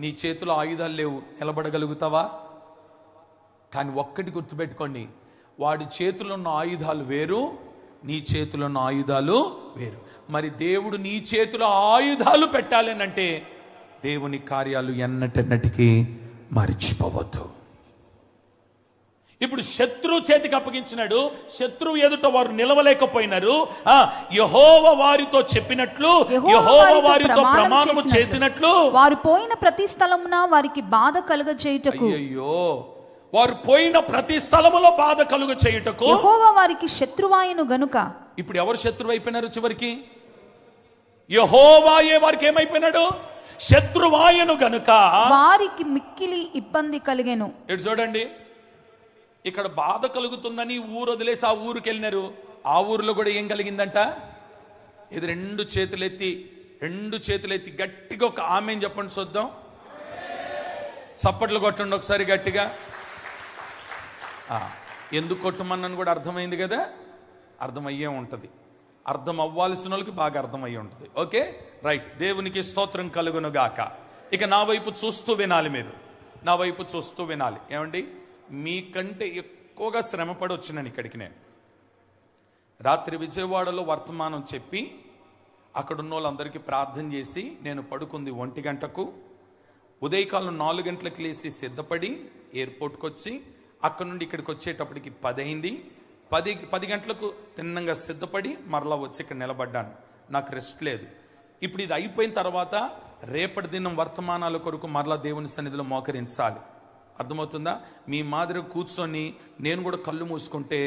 A: నీ చేతులు ఆయుధాలు లేవు, నిలబడగలుగుతావా? కానీ ఒక్కటి గుర్తుపెట్టుకోండి, వాడి చేతుల్లో ఉన్న ఆయుధాలు వేరు, నీ చేతిలో ఉన్న ఆయుధాలు వేరు. మరి దేవుడు నీ చేతిలో ఆయుధాలు పెట్టాలనంటే దేవుని కార్యాలు ఎన్నటెన్నటికీ మరిచిపోవద్దు. ఇప్పుడు శత్రువు చేతికి అప్పగించినాడు, శత్రువు ఎదుట వారు నిలవలేకపోయినారు. యెహోవా వారితో చెప్పినట్లు, యెహోవా వారితో ప్రమాణము చేసినట్లు
B: వారు పోయిన ప్రతి స్థలమున వారికి బాధ కలుగచేయుటకు,
A: అయ్యో వారు పోయిన ప్రతి స్థలములో బాధ కలుగ చేయుటకు
B: యెహోవా వారికి శత్రువాయను గనుక.
A: ఇప్పుడు ఎవరు శత్రువు అయిపోయినారు? చివరికి యెహోవాయే వారికి ఏమైపోయినాడు? శత్రువాయను గనుక
B: వారికి మిక్కిలి ఇబ్బంది కలిగెను.
A: ఇటు చూడండి, ఇక్కడ బాధ కలుగుతుందని ఊరు వదిలేసి ఆ ఊరికి వెళ్ళినారు. ఆ ఊరిలో కూడా ఏం కలిగిందంట? ఇది రెండు చేతులెత్తి గట్టిగా ఒక ఆమేన్ చెప్పండి చూద్దాం. చప్పట్లు కొట్టండి ఒకసారి గట్టిగా. ఎందుకు కొట్టమన్నాను కూడా అర్థమైంది కదా? అర్థమయ్యే ఉంటుంది, అర్థం అవ్వాల్సిన వాళ్ళకి బాగా అర్థమయ్యి ఉంటుంది. Okay, right. దేవునికి స్తోత్రం కలుగును గాక. ఇక నా వైపు చూస్తూ వినాలి, మీరు నా వైపు చూస్తూ వినాలి. ఏమండి, మీకంటే ఎక్కువగా శ్రమపడి వచ్చినాను ఇక్కడికి. నేను రాత్రి విజయవాడలో వర్తమానం చెప్పి అక్కడున్న వాళ్ళందరికీ ప్రార్థన చేసి నేను పడుకుంది 1 గంటకు. ఉదయకాలం 4 గంటలకు లేచి సిద్ధపడి ఎయిర్పోర్ట్కి వచ్చి అక్కడ నుండి ఇక్కడికి వచ్చేటప్పటికి 10 అయింది. 10 గంటలకు తిన్నంగా సిద్ధపడి మరలా వచ్చి ఇక్కడ నిలబడ్డాను. నాకు రెస్ట్ లేదు. ఇప్పుడు ఇది అయిపోయిన తర్వాత రేపటి దినం వర్తమానాల కొరకు మరలా దేవుని సన్నిధిలో మోకరించాలి. అర్థమవుతుందా? మీ మాదిరి కూర్చొని నేను కూడా కళ్ళు మూసుకుంటే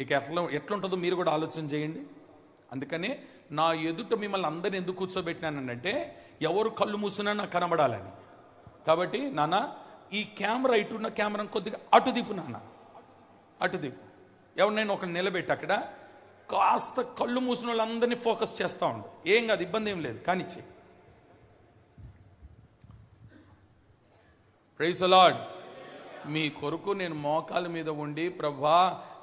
A: ఇక ఎట్లుంటుందో మీరు కూడా ఆలోచన చేయండి. అందుకనే నా ఎదుట మిమ్మల్ని అందరిని ఎందుకు కూర్చోబెట్టినానంటే ఎవరు కళ్ళు మూసినా నాకు కనబడాలని. కాబట్టి నాన్న, ఈ కెమెరా ఇటున్న కెమెరా కొద్దిగా అటు దిప్పు నాన్న, అటు దిప్పు. ఎవరినైనా ఒక నిలబెట్టి అక్కడ కాస్త కళ్ళు మూసిన వాళ్ళందరినీ ఫోకస్ చేస్తూ ఉండు. ఏం కాదు, ఇబ్బంది ఏం లేదు, కానీ చెయ్యి. Praise the lord. మీ కొరకు నేను మోకాల మీద ఉండి, ప్రభా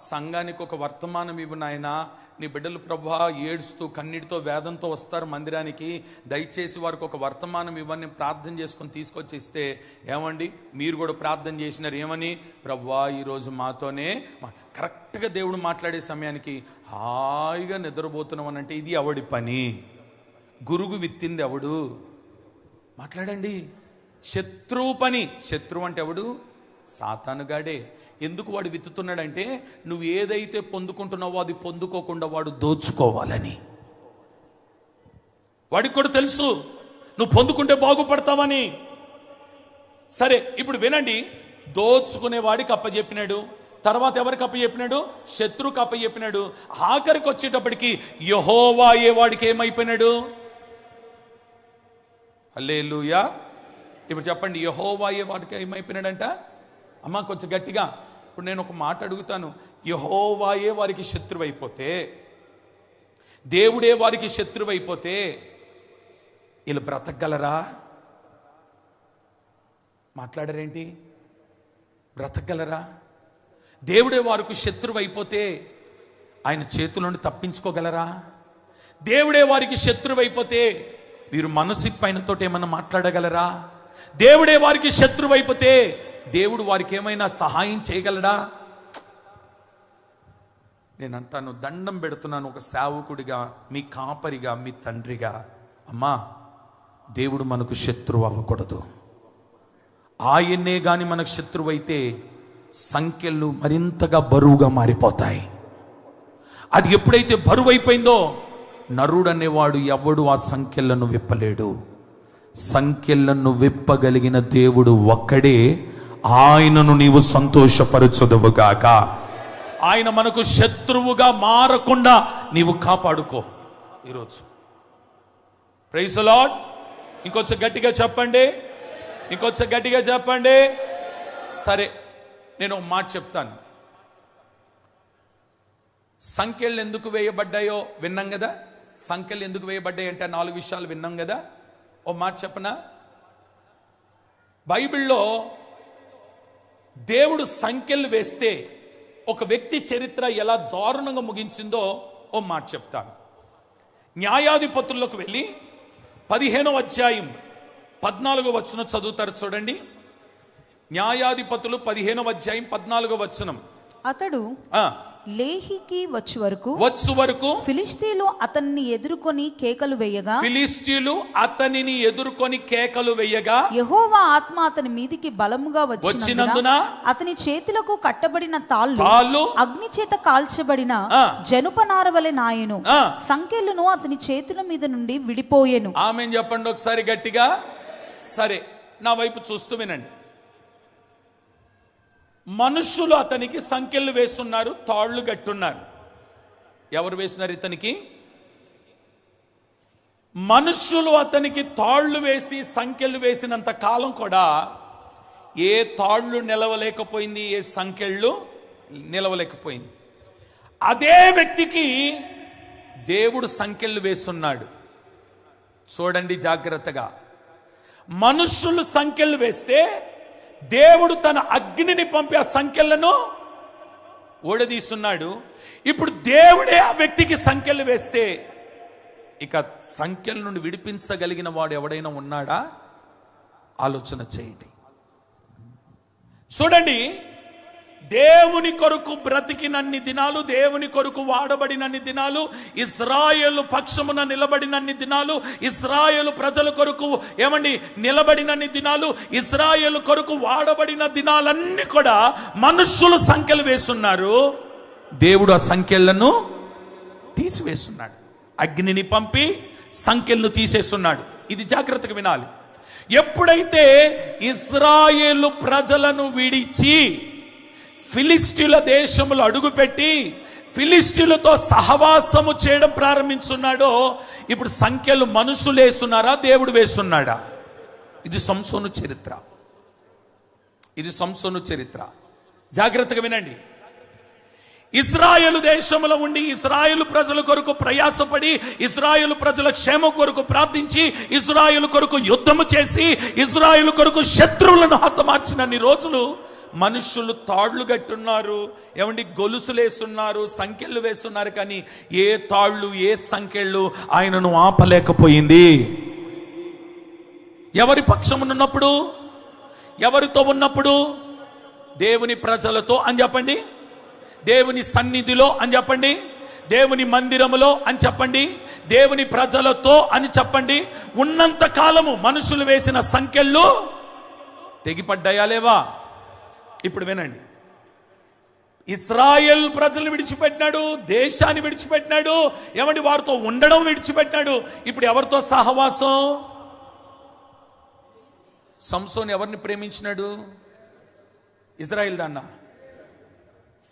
A: సంఘానికి ఒక వర్తమానం ఇవ్వు నాయనా. నీ బిడ్డలు ప్రభా ఏడుస్తూ కన్నీటితో వేదంతో వస్తారు మందిరానికి, దయచేసి వారికి ఒక వర్తమానం ఇవ్వని ప్రార్థన చేసుకొని తీసుకొచ్చి ఇస్తే ఏమండి, మీరు కూడా ప్రార్థన చేసినారు. ఏమని? ప్రభా ఈరోజు మాతోనే కరెక్ట్గా దేవుడు మాట్లాడే సమయానికి హాయిగా నిద్రపోతున్నాం అంటే ఇది ఎవడి పని? గురుగు విత్తింది ఎవడు? మాట్లాడండి. శత్రువు పని. శత్రువు అంటే ఎవడు? సాతానుగాడే. ఎందుకు వాడు విత్తుతున్నాడంటే నువ్వు ఏదైతే పొందుకుంటున్నావో అది పొందుకోకుండా వాడు దోచుకోవాలని. వాడికి కూడా తెలుసు నువ్వు పొందుకుంటే బాగుపడతావని. సరే, ఇప్పుడు వినండి. దోచుకునే వాడికి అప్పచెప్పినాడు, తర్వాత ఎవరికి అప్పచెప్పినాడు? శత్రువుకి అప్పచెప్పినాడు. ఆఖరికి వచ్చేటప్పటికి యెహోవాయే వాడికి ఏమైపోయినాడు? హల్లెలూయా. ఇప్పుడు చెప్పండి, యెహోవాయే వాడికి ఏమైపోయినాడంట? అమ్మ కొంచెం గట్టిగా. ఇప్పుడు నేను ఒక మాట అడుగుతాను. యెహోవాయే వారికి శత్రువు అయిపోతే, దేవుడే వారికి శత్రువు అయిపోతే వీళ్ళు బ్రతకగలరా? మాట్లాడరేంటి? బ్రతకగలరా? దేవుడే వారికి శత్రువు అయిపోతే ఆయన చేతుల నుండి తప్పించుకోగలరా? దేవుడే వారికి శత్రువు అయిపోతే వీరు మనసిప్పైనతో ఏమన్నా మాట్లాడగలరా? దేవుడే వారికి శత్రువు అయిపోతే దేవుడు వారికి ఏమైనా సహాయం చేయగలడా? నేను అంటాను, దండం పెడుతున్నాను ఒక సేవకుడిగా, మీ కాపరిగా, మీ తండ్రిగా. అమ్మా, దేవుడు మనకు శత్రువు అవ్వకూడదు. ఆయన్నే గాని మనకు శత్రువు అయితే సంఖ్యలు మరింతగా బరువుగా మారిపోతాయి. అది ఎప్పుడైతే బరువు అయిపోయిందో నరుడు అనేవాడు ఎవడు ఆ సంఖ్యలను విప్పలేడు. సంకెళ్లను విప్పగలిగిన దేవుడు ఒక్కడే. ఆయనను నీవు సంతోషపరచుదువుగాక. ఆయన మనకు శత్రువుగా మారకుండా నీవు కాపాడుకో ఈరోజు. Praise the Lord. ఇంకొంచెం గట్టిగా చెప్పండి, ఇంకొంచెం గట్టిగా చెప్పండి. సరే, నేను ఒక మాట చెప్తాను. సంఖ్యలు ఎందుకు వేయబడ్డాయో విన్నాం కదా. సంఖ్యలు ఎందుకు వేయబడ్డాయి అంటే 4 విషయాలు విన్నాం కదా. ఓ మాట చెప్పనా, బైబిల్లో దేవుడు సంఖ్యలు వేస్తే ఒక వ్యక్తి చరిత్ర ఎలా దారుణంగా ముగించిందో ఓ మాట చెప్తాను. న్యాయాధిపతుల్లోకి వెళ్ళి 15వ అధ్యాయం 14వ వచనం చదువుతారు చూడండి. న్యాయాధిపతులు 15వ అధ్యాయం 14వ వచనం.
B: అతడు లేహికి వచ్చు వరకు ఫిలిష్తీయులు అతన్ని ఎదుర్కొని కేకలు వేయగా యెహోవా ఆత్మ అతని మీదికి బలముగా వచ్చినందున అతని చేతులకు కట్టబడిన తాళ్ళు అగ్ని చేత కాల్చబడిన జనుపనార వలె నాయెను. సంకెళ్ళును అతని చేతుల మీద నుండి విడిపోయెను.
A: ఆమేన్ చెప్పండి ఒకసారి గట్టిగా. సరే, నా వైపు చూస్తూ వినండి. మనుషులు అతనికి సంకెళ్ళు వేస్తున్నారు, తాళ్ళు కట్టున్నారు. ఎవరు వేస్తున్నారు ఇతనికి? మనుషులు అతనికి తాళ్ళు వేసి సంకెళ్ళు వేసినంత కాలం కూడా ఏ తాళ్ళు నిలవలేకపోయింది, ఏ సంకెళ్ళు నిలవలేకపోయింది. అదే వ్యక్తికి దేవుడు సంకెళ్ళు వేస్తున్నాడు. చూడండి జాగ్రత్తగా. మనుషులు సంకెళ్ళు వేస్తే దేవుడు తన అగ్నిని పంపి ఆ సంకెళ్లను ఓడదీస్తున్నాడు. ఇప్పుడు దేవుడే ఆ వ్యక్తికి సంకెళ్ళు వేస్తే ఇక సంకెళ్ళ నుండి విడిపించగలిగిన వాడు ఎవడైనా ఉన్నాడా? ఆలోచన చేయండి. చూడండి, దేవుని కొరకు బ్రతికినన్ని దినాలు, దేవుని కొరకు వాడబడినన్ని దినాలు, ఇశ్రాయేలు పక్షమున నిలబడినన్ని దినాలు, ఇశ్రాయేలు ప్రజల కొరకు నిలబడినన్ని దినాలు, ఇశ్రాయేలు కొరకు వాడబడిన దినాలన్నీ కూడా మనుషులు సంఖ్యలు వేస్తున్నారు. దేవుడు ఆ సంఖ్యలను తీసివేస్తున్నాడు. అగ్నిని పంపి సంఖ్యలను తీసేస్తున్నాడు. ఇది జాగ్రత్తగా వినాలి. ఎప్పుడైతే ఇశ్రాయేలు ప్రజలను విడిచి ఫిలిష్తీయుల దేశములు అడుగుపెట్టి ఫిలిష్తీయులతో సహవాసము చేయడం ప్రారంభించున్నాడో, ఇప్పుడు సంఖ్యలు మనుషులు వేస్తున్నారా, దేవుడు వేస్తున్నాడా? ఇది సంసోను చరిత్ర. ఇది సంసోను చరిత్ర. జాగ్రత్తగా వినండి. ఇశ్రాయేలు దేశంలో ఉండి ఇశ్రాయేలు ప్రజల కొరకు ప్రయాసపడి, ఇశ్రాయేలు ప్రజల క్షేమం కొరకు ప్రార్థించి, ఇశ్రాయేలు కొరకు యుద్ధము చేసి, ఇశ్రాయేలు కొరకు శత్రువులను హతమార్చినన్ని రోజులు మనుషులు తాళ్లు కట్టున్నారు, గొలుసులు వేస్తున్నారు, సంఖ్యలు వేస్తున్నారు. కానీ ఏ తాళ్ళు, ఏ సంఖ్యలు ఆయనను ఆపలేకపోయింది. ఎవరి పక్షమునున్నప్పుడు, ఎవరితో ఉన్నప్పుడు? దేవుని ప్రజలతో అని చెప్పండి, దేవుని సన్నిధిలో అని చెప్పండి, దేవుని మందిరములో అని చెప్పండి, దేవుని ప్రజలతో అని చెప్పండి. ఉన్నంత కాలము మనుషులు వేసిన సంఖ్యలు తెగిపడ్డాయా లేవా? ఇప్పుడు వినండి. ఇశ్రాయేల్ ప్రజలను విడిచిపెట్టినాడు, దేశాన్ని విడిచిపెట్టినాడు, వారితో ఉండడం విడిచిపెట్టినాడు. ఇప్పుడు ఎవరితో సహవాసం? సంసోను ఎవరిని ప్రేమించినాడు? ఇజ్రాయిల్ దాన్న,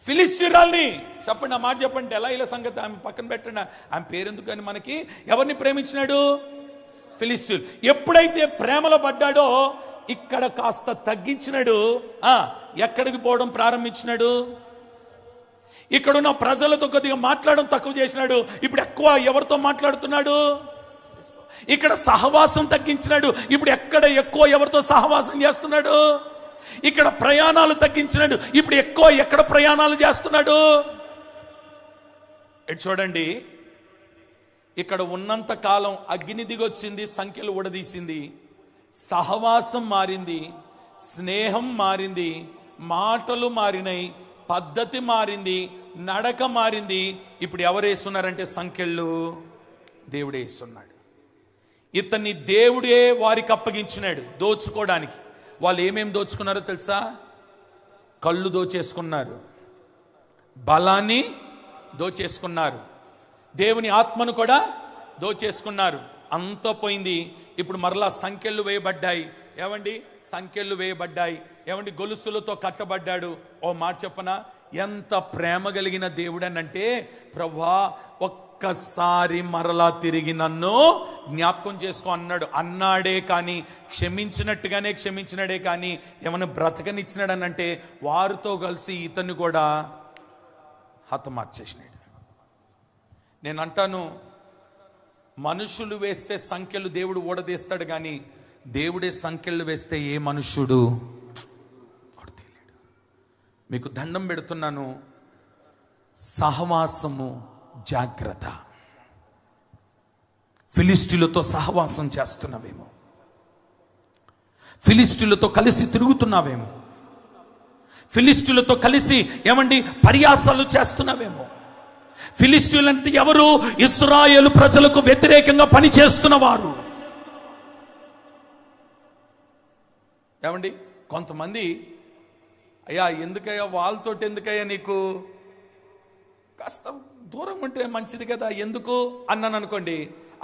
A: ఫిలిష్తీయురాల్ని. చెప్పండి, ఆ మాట చెప్పండి. ఎలా ఇలా సంగతి ఆమె పక్కన పెట్టండి, ఆమె పేరెందుకు అని మనకి. ఎవరిని ప్రేమించినాడు? ఫిలిష్తీయులు. ఎప్పుడైతే ప్రేమలో పడ్డాడో ఇక్కడ కాస్త తగ్గించినాడు. ఎక్కడికి పోవడం ప్రారంభించినాడు? ఇక్కడున్న ప్రజలతో కొద్దిగా మాట్లాడడం తక్కువ చేసినాడు. ఇప్పుడు ఎక్కువ ఎవరితో మాట్లాడుతున్నాడు? ఇక్కడ సహవాసం తగ్గించినాడు. ఇప్పుడు ఎక్కువ ఎవరితో సహవాసం చేస్తున్నాడు? ఇక్కడ ప్రయాణాలు తగ్గించినాడు. ఇప్పుడు ఎక్కడ ప్రయాణాలు చేస్తున్నాడు? చూడండి, ఇక్కడ ఉన్నంత కాలం అగ్ని దిగొచ్చింది, సంఖ్యలు ఊడదీసింది, సహవాసం మారింది, స్నేహం మారింది, మాటలు మారినాయి, పద్ధతి మారింది, నడక మారింది. ఇప్పుడు ఎవరు వేస్తున్నారంటే సంఖ్యలు దేవుడే వేస్తున్నాడు. ఇతన్ని దేవుడే వారికి అప్పగించినాడు దోచుకోవడానికి. వాళ్ళు ఏమేమి దోచుకున్నారో తెలుసా? కళ్ళు దోచేసుకున్నారు, బలాన్ని దోచేసుకున్నారు, దేవుని ఆత్మను కూడా దోచేసుకున్నారు. అంతా పోయింది. ఇప్పుడు మరలా సంకెళ్ళు వేయబడ్డాయి. ఏమండి, సంకెళ్ళు వేయబడ్డాయి. ఏమండి, గొలుసులతో కట్టబడ్డాడు. ఓ మాట చెప్పనా, ఎంత ప్రేమ కలిగిన దేవుడనంటే, ప్రభువా ఒక్కసారి మరలా తిరిగి నన్ను జ్ఞాపకం చేసుకో అన్నాడే కానీ, క్షమించినట్టుగానే క్షమించినాడే కానీ ఏమైనా బ్రతకనిచ్చినాడనంటే వారితో కలిసి ఇతన్ని కూడా హతమార్చేసినాడు. నేను అంటాను, మనుషులు వేస్తే సంఖ్యలు దేవుడు ఓడదీస్తాడు, కానీ దేవుడే సంఖ్యలు వేస్తే ఏ మనుష్యుడు ఓడతీయలేడు. మీకు దండం పెడుతున్నాను, సహవాసము జాగ్రత్త. ఫిలిస్టీలతో సహవాసం చేస్తున్నావేమో, ఫిలిస్టీలతో కలిసి తిరుగుతున్నావేమో, ఫిలిస్టీలతో కలిసి ఏమండి పర్యాసాలు చేస్తున్నావేమో. ఫిలిస్టీయులంటే ఎవరు? ఇశ్రాయేలు ప్రజలకు వ్యతిరేకంగా పనిచేస్తున్నవారు. ఏమండి, కొంతమంది అయ్యా ఎందుకయ్యా వాళ్ళతోటి ఎందుకయ్యా నీకు, కాస్త దూరం ఉంటే మంచిది కదా ఎందుకు అన్నాను అనుకోండి.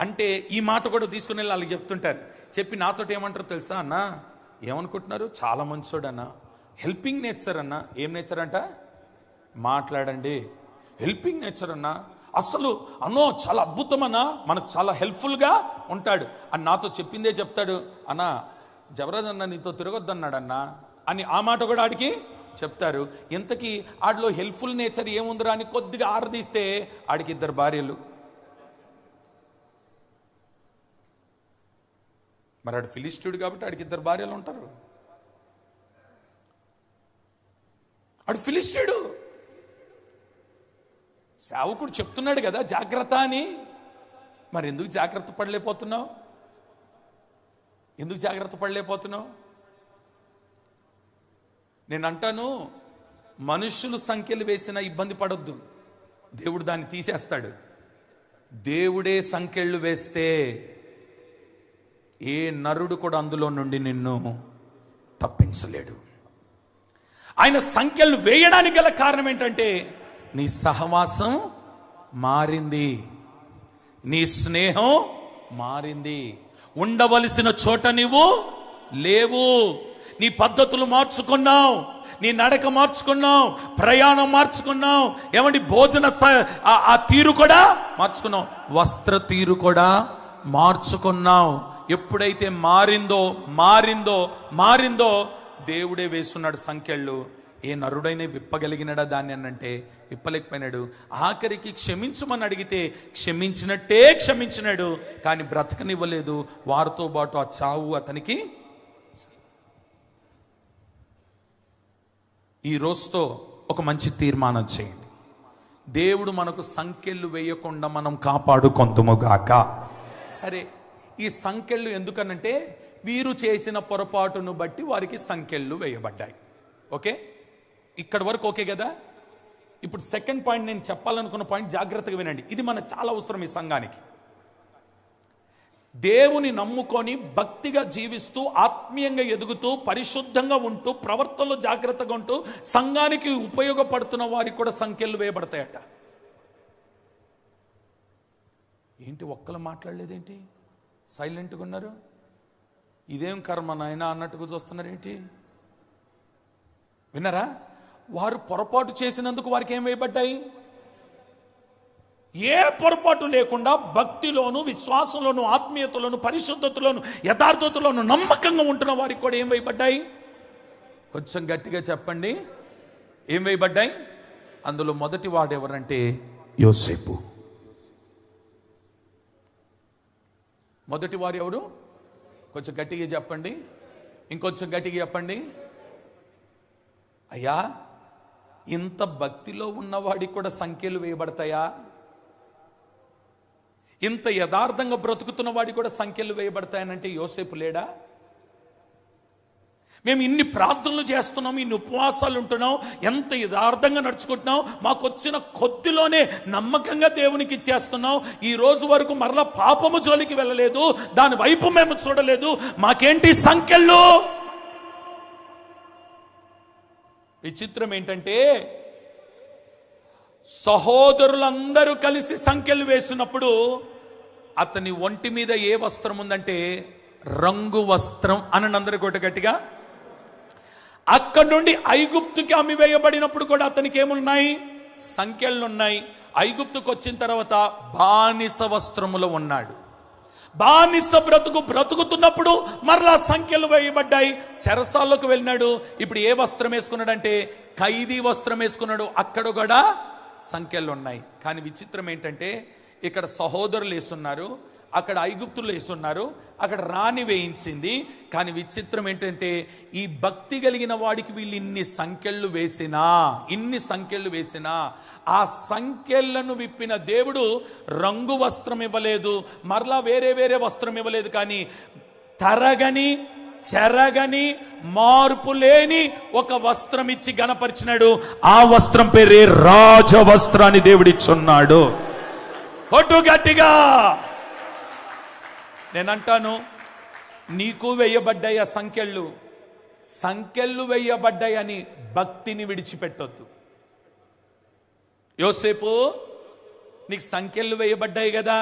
A: అంటే ఈ మాట కూడా తీసుకుని వెళ్ళి వాళ్ళకి చెప్తుంటారు. చెప్పి నాతోటి ఏమంటారు తెలుసా? అన్న ఏమనుకుంటున్నారు, చాలా మంచోడు అన్న, హెల్పింగ్ నేచర్ అన్న. ఏం నేచర్ అంట? మాట్లాడండి. హెల్పింగ్ నేచర్ అన్న, అసలు అన్నో చాలా అద్భుతం అన్న, మనకు చాలా హెల్ప్ఫుల్గా ఉంటాడు అని నాతో చెప్పిందే చెప్తాడు. అన్న జబరాజ్ అన్న నీతో తిరగొద్దన్నాడన్నా అని ఆ మాట కూడా ఆడికి చెప్తారు. ఇంతకీ ఆడిలో హెల్ప్ఫుల్ నేచర్ ఏముందిరా అని కొద్దిగా ఆరదీస్తే ఆడికి 2 భార్యలు. మరి ఆడు ఫిలిస్టీయుడు కాబట్టి ఆడికి 2 భార్యలు ఉంటారు. ఆడు ఫిలిస్టీయుడు. సేవకుడు చెప్తున్నాడు కదా జాగ్రత్త అని. మరి ఎందుకు జాగ్రత్త పడలేకపోతున్నావు? ఎందుకు జాగ్రత్త పడలేకపోతున్నావు? నేను అంటాను, మనుషులు సంఖ్యలు వేసినా ఇబ్బంది పడొద్దు, దేవుడు దాన్ని తీసేస్తాడు. దేవుడే సంఖ్యలు వేస్తే ఏ నరుడు కూడా అందులో నుండి నిన్ను తప్పించలేడు. ఆయన సంఖ్యలు వేయడానికి గల కారణం ఏంటంటే, నీ సహవాసం మారింది, నీ స్నేహం మారింది, ఉండవలసిన చోట నీవు లేవు, నీ పద్ధతులు మార్చుకున్నావు, నీ నడక మార్చుకున్నావు, ప్రయాణం మార్చుకున్నావు, ఏమండి భోజన ఆ తీరు కూడా మార్చుకున్నావు, వస్త్ర తీరు కూడా మార్చుకున్నావు. ఎప్పుడైతే మారిందో దేవుడే వేస్తున్నాడు సంఖ్యలు. ఏ నరుడైనా విప్పగలిగినాడా దాన్ని అనంటే విప్పలేకపోయినాడు. ఆఖరికి క్షమించమని అడిగితే క్షమించినట్టే క్షమించినాడు, కానీ బ్రతకనివ్వలేదు. వారితో పాటు ఆ చావు అతనికి. ఈ రోజుతో ఒక మంచి తీర్మానం చేయండి. దేవుడు మనకు సంఖ్యలు వేయకుండా మనం కాపాడుకొందుముగాక. సరే, ఈ సంఖ్యలు ఎందుకనంటే వీరు చేసిన పొరపాటును బట్టి వారికి సంఖ్యలు వేయబడ్డాయి. ఓకే, ఇక్కడ వరకు ఓకే కదా. ఇప్పుడు సెకండ్ పాయింట్, నేను చెప్పాలనుకున్న పాయింట్ జాగ్రత్తగా వినండి. ఇది మనకు చాలా అవసరం ఈ సంఘానికి. దేవుని నమ్ముకొని భక్తిగా జీవిస్తూ ఆత్మీయంగా ఎదుగుతూ పరిశుద్ధంగా ఉంటూ ప్రవర్తనలో జాగ్రత్తగా ఉంటూ సంఘానికి ఉపయోగపడుతున్న వారికి కూడా సంఖ్యలు వేయబడతాయట. ఏంటి ఒక్కరు మాట్లాడలేదేంటి, సైలెంట్గా ఉన్నారు? ఇదేం కర్మ నాయనా అన్నట్టుగా చూస్తున్నారు ఏంటి? విన్నారా? వారు పొరపాటు చేసినందుకు వారికి ఏం వేయబడ్డాయి? ఏ పొరపాటు లేకుండా భక్తిలోను, విశ్వాసంలోను, ఆత్మీయతలోను, పరిశుద్ధతలోను, యథార్థతలోను నమ్మకంగా ఉంటున్న వారికి కూడా ఏం వేయబడ్డాయి? కొంచెం గట్టిగా చెప్పండి, ఏం వేయబడ్డాయి? అందులో మొదటి వాడు ఎవరంటే యోసేపు. మొదటి వారు ఎవరు? కొంచెం గట్టిగా చెప్పండి, ఇంకొంచెం గట్టిగా చెప్పండి. అయ్యా, ఇంత భక్తిలో ఉన్నవాడికి కూడా సంఖ్యలు వేయబడతాయా? ఇంత యథార్థంగా బ్రతుకుతున్న వాడికి కూడా సంఖ్యలు వేయబడతాయనంటే యోసేపు లేడా? మేము ఇన్ని ప్రార్థనలు చేస్తున్నాం, ఇన్ని ఉపవాసాలు ఉంటున్నాం, ఎంత యథార్థంగా నడుచుకుంటున్నాం, మాకు వచ్చిన కొద్దిలోనే నమ్మకంగా దేవునికి ఇచ్చేస్తున్నాం, ఈ రోజు వరకు మరలా పాపము జోలికి వెళ్ళలేదు, దాని వైపు మేము చూడలేదు, మాకేంటి సంఖ్యలు? విచిత్రం ఏంటంటే సహోదరులందరూ కలిసి సంఖ్యలు వేసినప్పుడు అతని ఒంటి మీద ఏ వస్త్రం ఉందంటే రంగు వస్త్రం అని అందరి కొట్ట గట్టిగా. అక్కడి నుండి ఐగుప్తుకి అమ్మివేయబడినప్పుడు కూడా అతనికి ఏమున్నాయి? సంఖ్యలు ఉన్నాయి. ఐగుప్తుకు వచ్చిన తర్వాత బానిస వస్త్రములో ఉన్నాడు. బానిస బ్రతుకుతున్నప్పుడు మరలా సంఖ్యలు వేయబడ్డాయి. చెరసాల్లోకి వెళ్ళినాడు. ఇప్పుడు ఏ వస్త్రం వేసుకున్నాడంటే ఖైదీ వస్త్రం వేసుకున్నాడు. అక్కడ కూడా సంఖ్యలు ఉన్నాయి. కానీ విచిత్రం ఏంటంటే ఇక్కడ సహోదరులు వేసున్నారు, అక్కడ ఐగుప్తులు వేసున్నారు, అక్కడ రాణి వేయించింది. కానీ విచిత్రం ఏంటంటే ఈ భక్తి కలిగిన వాడికి వీళ్ళు ఇన్ని సంఖ్యలు వేసినా ఆ సంఖ్యలను విప్పిన దేవుడు రంగు వస్త్రం ఇవ్వలేదు, మరలా వేరే వస్త్రం ఇవ్వలేదు. కానీ తరగని చెరగని మార్పు లేని ఒక వస్త్రం ఇచ్చి గణపరిచినాడు. ఆ వస్త్రం పేరే రాజవస్త్రాన్ని దేవుడిచ్చున్నాడు. కొట్టు గట్టిగా. నేనంటాను, నీకు వేయబడ్డాయి ఆ సంఖ్యలు వేయబడ్డాయని భక్తిని విడిచిపెట్టొద్దు. యోసేపు, నీకు సంఖ్యలు వేయబడ్డాయి కదా,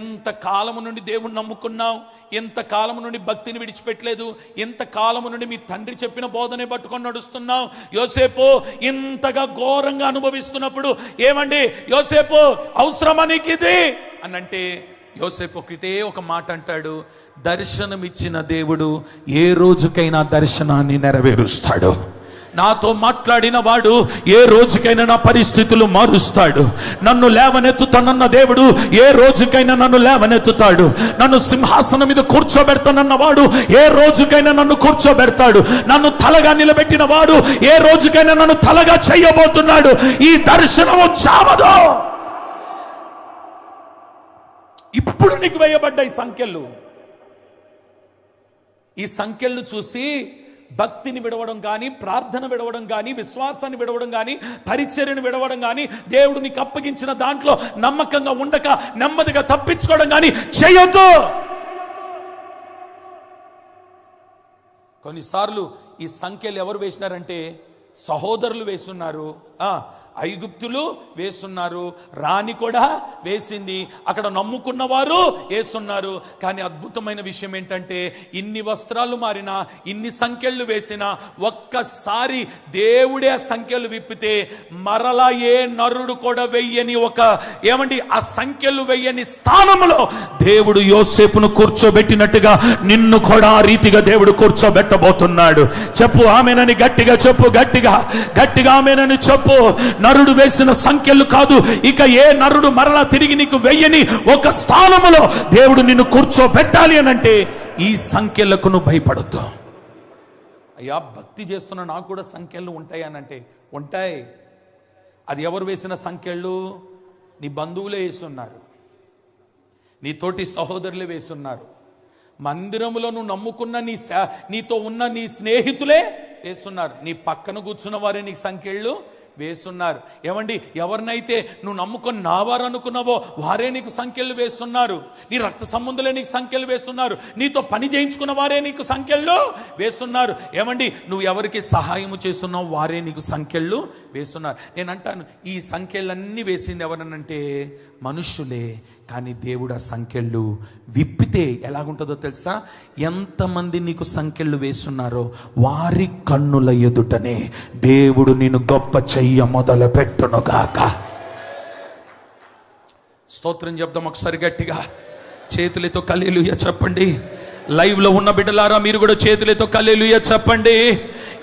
A: ఇంత కాలము నుండి దేవుణ్ణి నమ్ముకున్నావు, ఇంత కాలము నుండి భక్తిని విడిచిపెట్టలేదు, ఇంత కాలము నుండి మీ తండ్రి చెప్పిన బోధనే పట్టుకొని నడుస్తున్నావు. యోసేపు ఇంతగా ఘోరంగా అనుభవిస్తున్నప్పుడు ఏమండి యోసేపు అవసరమా నీకు ఇది అని అంటే యోసేపు ఒకటే ఒక మాట అంటాడు, దర్శనమిచ్చిన దేవుడు ఏ రోజుకైనా దర్శనాన్ని నెరవేరుస్తాడు. నాతో మాట్లాడిన వాడు ఏ రోజుకైనా నా పరిస్థితులు మారుస్తాడు. నన్ను లేవనెత్తుతానన్న దేవుడు ఏ రోజుకైనా నన్ను లేవనెత్తుతాడు. నన్ను సింహాసనం మీద కూర్చోబెడతానన్న వాడు ఏ రోజుకైనా నన్ను కూర్చోబెడతాడు. నన్ను తలగా నిలబెట్టిన వాడు ఏ రోజుకైనా నన్ను తలగా చేయబోతున్నాడు. ఈ దర్శనము చావదు. ఇప్పుడు నీకు వేయబడ్డాయి సంఖ్యలు. ఈ సంఖ్యలు చూసి భక్తిని విడవడం కానీ, ప్రార్థన విడవడం కానీ, విశ్వాసాన్ని విడవడం కానీ, పరిచర్యను విడవడం కానీ, దేవుడు నీకు అప్పగించిన దాంట్లో నమ్మకంగా ఉండక నెమ్మదిగా తప్పించుకోవడం కానీ చేయొద్దు. కొన్నిసార్లు ఈ సంఖ్యలు ఎవరు వేసినారంటే సహోదరులు వేస్తున్నారు, ఐగుప్తులు వేస్తున్నారు, రాణి కూడా వేసింది, అక్కడ నమ్ముకున్న వారు వేస్తున్నారు. కానీ అద్భుతమైన విషయం ఏంటంటే ఇన్ని వస్త్రాలు మారినా, ఇన్ని సంఖ్యలు వేసినా ఒక్కసారి దేవుడే ఆ సంఖ్యలు విప్పితే మరలా ఏ నరుడు కూడా వెయ్యని ఆ సంఖ్యలు వెయ్యని స్థానంలో దేవుడు యోసేపును కూర్చోబెట్టినట్టుగా నిన్ను కూడా ఆ రీతిగా దేవుడు కూర్చోబెట్టబోతున్నాడు. చెప్పు ఆమెనని గట్టిగా చెప్పు, గట్టిగా ఆమెనని చెప్పు. నరుడు వేసిన సంఖ్యలు కాదు, ఇక ఏ నరుడు మరలా తిరిగి నీకు వెయ్యని ఒక స్థానములో దేవుడు నిన్ను కూర్చోబెట్టాలి అనంటే ఈ సంఖ్యలకు నువ్వు భయపడొద్దు. అయ్యా భక్తి చేస్తున్న నాకు కూడా సంఖ్యలు ఉంటాయి అనంటే ఉంటాయి. అది ఎవరు వేసిన సంఖ్యలు? నీ బంధువులే వేస్తున్నారు, నీ తోటి సహోదరులే వేస్తున్నారు, మందిరంలో నువ్వు నమ్ముకున్న నీతో ఉన్న నీ స్నేహితులే వేస్తున్నారు, నీ పక్కన కూర్చున్న వారే నీకు సంఖ్యలు వేస్తున్నారు. ఏమండి, ఎవరినైతే నువ్వు నమ్ముకొని నావారు అనుకున్నావో వారే నీకు సంఖ్యలు వేస్తున్నారు. నీ రక్త సంబంధులే నీకు సంఖ్యలు వేస్తున్నారు. నీతో పని చేయించుకున్న వారే నీకు సంఖ్యలు వేస్తున్నారు. ఏమండి, నువ్వు ఎవరికి సహాయము చేస్తున్నావు వారే నీకు సంఖ్యలు వేస్తున్నారు. నేను అంటాను, ఈ సంఖ్యలన్నీ వేసింది ఎవరనంటే మనుష్యులే. కానీ దేవుడు ఆ సంఖ్యలు విప్పితే ఎలాగుంటుందో తెలుసా? ఎంతమంది నీకు సంఖ్యలు వేస్తున్నారో వారి కన్నుల ఎదుటనే దేవుడు నిన్ను గొప్ప చెయ్య మొదలు పెట్టునుగాక. స్తోత్రం చెప్దాం ఒకసారి గట్టిగా. చేతులతో హల్లెలూయా చెప్పండి. లైవ్ లో ఉన్న బిడ్డలారా మీరు కూడా చేతులతో హల్లెలూయా చెప్పండి.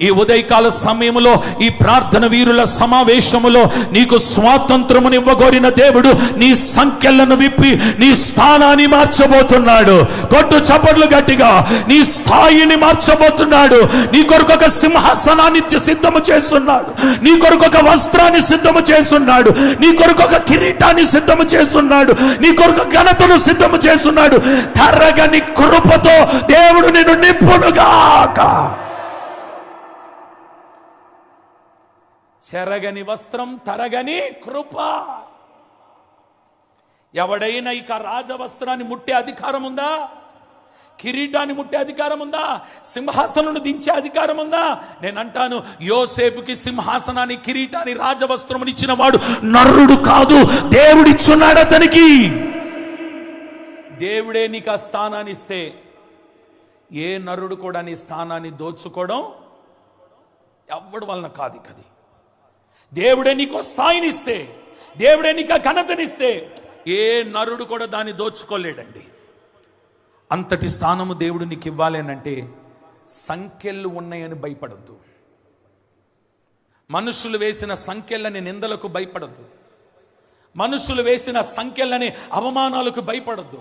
A: ఈ ఉదయకాల సమయంలో ఈ ప్రార్థన వీరుల సమావేశములో నీకు స్వాతంత్రమునివ్వగోరిన దేవుడు నీ సంఖ్యలను విప్పి నీ స్థానాన్ని మార్చబోతున్నాడు. కొట్టు చప్పట్లు గట్టిగా. నీ స్థాయిని మార్చబోతున్నాడు. నీ కొరకు ఒక సింహాసనాన్ని సిద్ధము చేస్తున్నాడు. నీ కొరకు ఒక వస్త్రాన్ని సిద్ధము చేస్తున్నాడు. నీ కొరకు ఒక కిరీటాన్ని సిద్ధము చేస్తున్నాడు. నీ కొరకు ఘనతను సిద్ధము చేస్తున్నాడు. తరగని కృపతో దేవుడు నిన్ను నింపునుగాక. చెరగని వస్త్రం, తరగని కృప. ఎవడైనా ఇక రాజవస్త్రాన్ని ముట్టే అధికారం ఉందా? కిరీటాన్ని ముట్టే అధికారం ఉందా? సింహాసనం దించే అధికారం ఉందా? నేను అంటాను, యోసేపుకి సింహాసనాన్ని, కిరీటాన్ని, రాజవస్త్రముని ఇచ్చిన వాడు నరుడు కాదు, దేవుడిచ్చున్నాడు అతనికి. దేవుడే నీకు ఆ స్థానాన్ని ఇస్తే ఏ నరుడు కూడా నీ స్థానాన్ని దోచుకోవడం ఎవ్వడి వలన కాదు. కది దేవుడే నీకు స్థాయిని ఇస్తే, దేవుడే నీకు ఆ ఘనతనిస్తే ఏ నరుడు కూడా దాన్ని దోచుకోలేడండి. అంతటి స్థానము దేవుడు నీకు ఇవ్వాలి అంటే సంఖ్యలు ఉన్నాయని భయపడద్దు. మనుషులు వేసిన సంఖ్యలని నిందలకు భయపడద్దు. మనుషులు వేసిన సంఖ్యలని అవమానాలకు భయపడద్దు.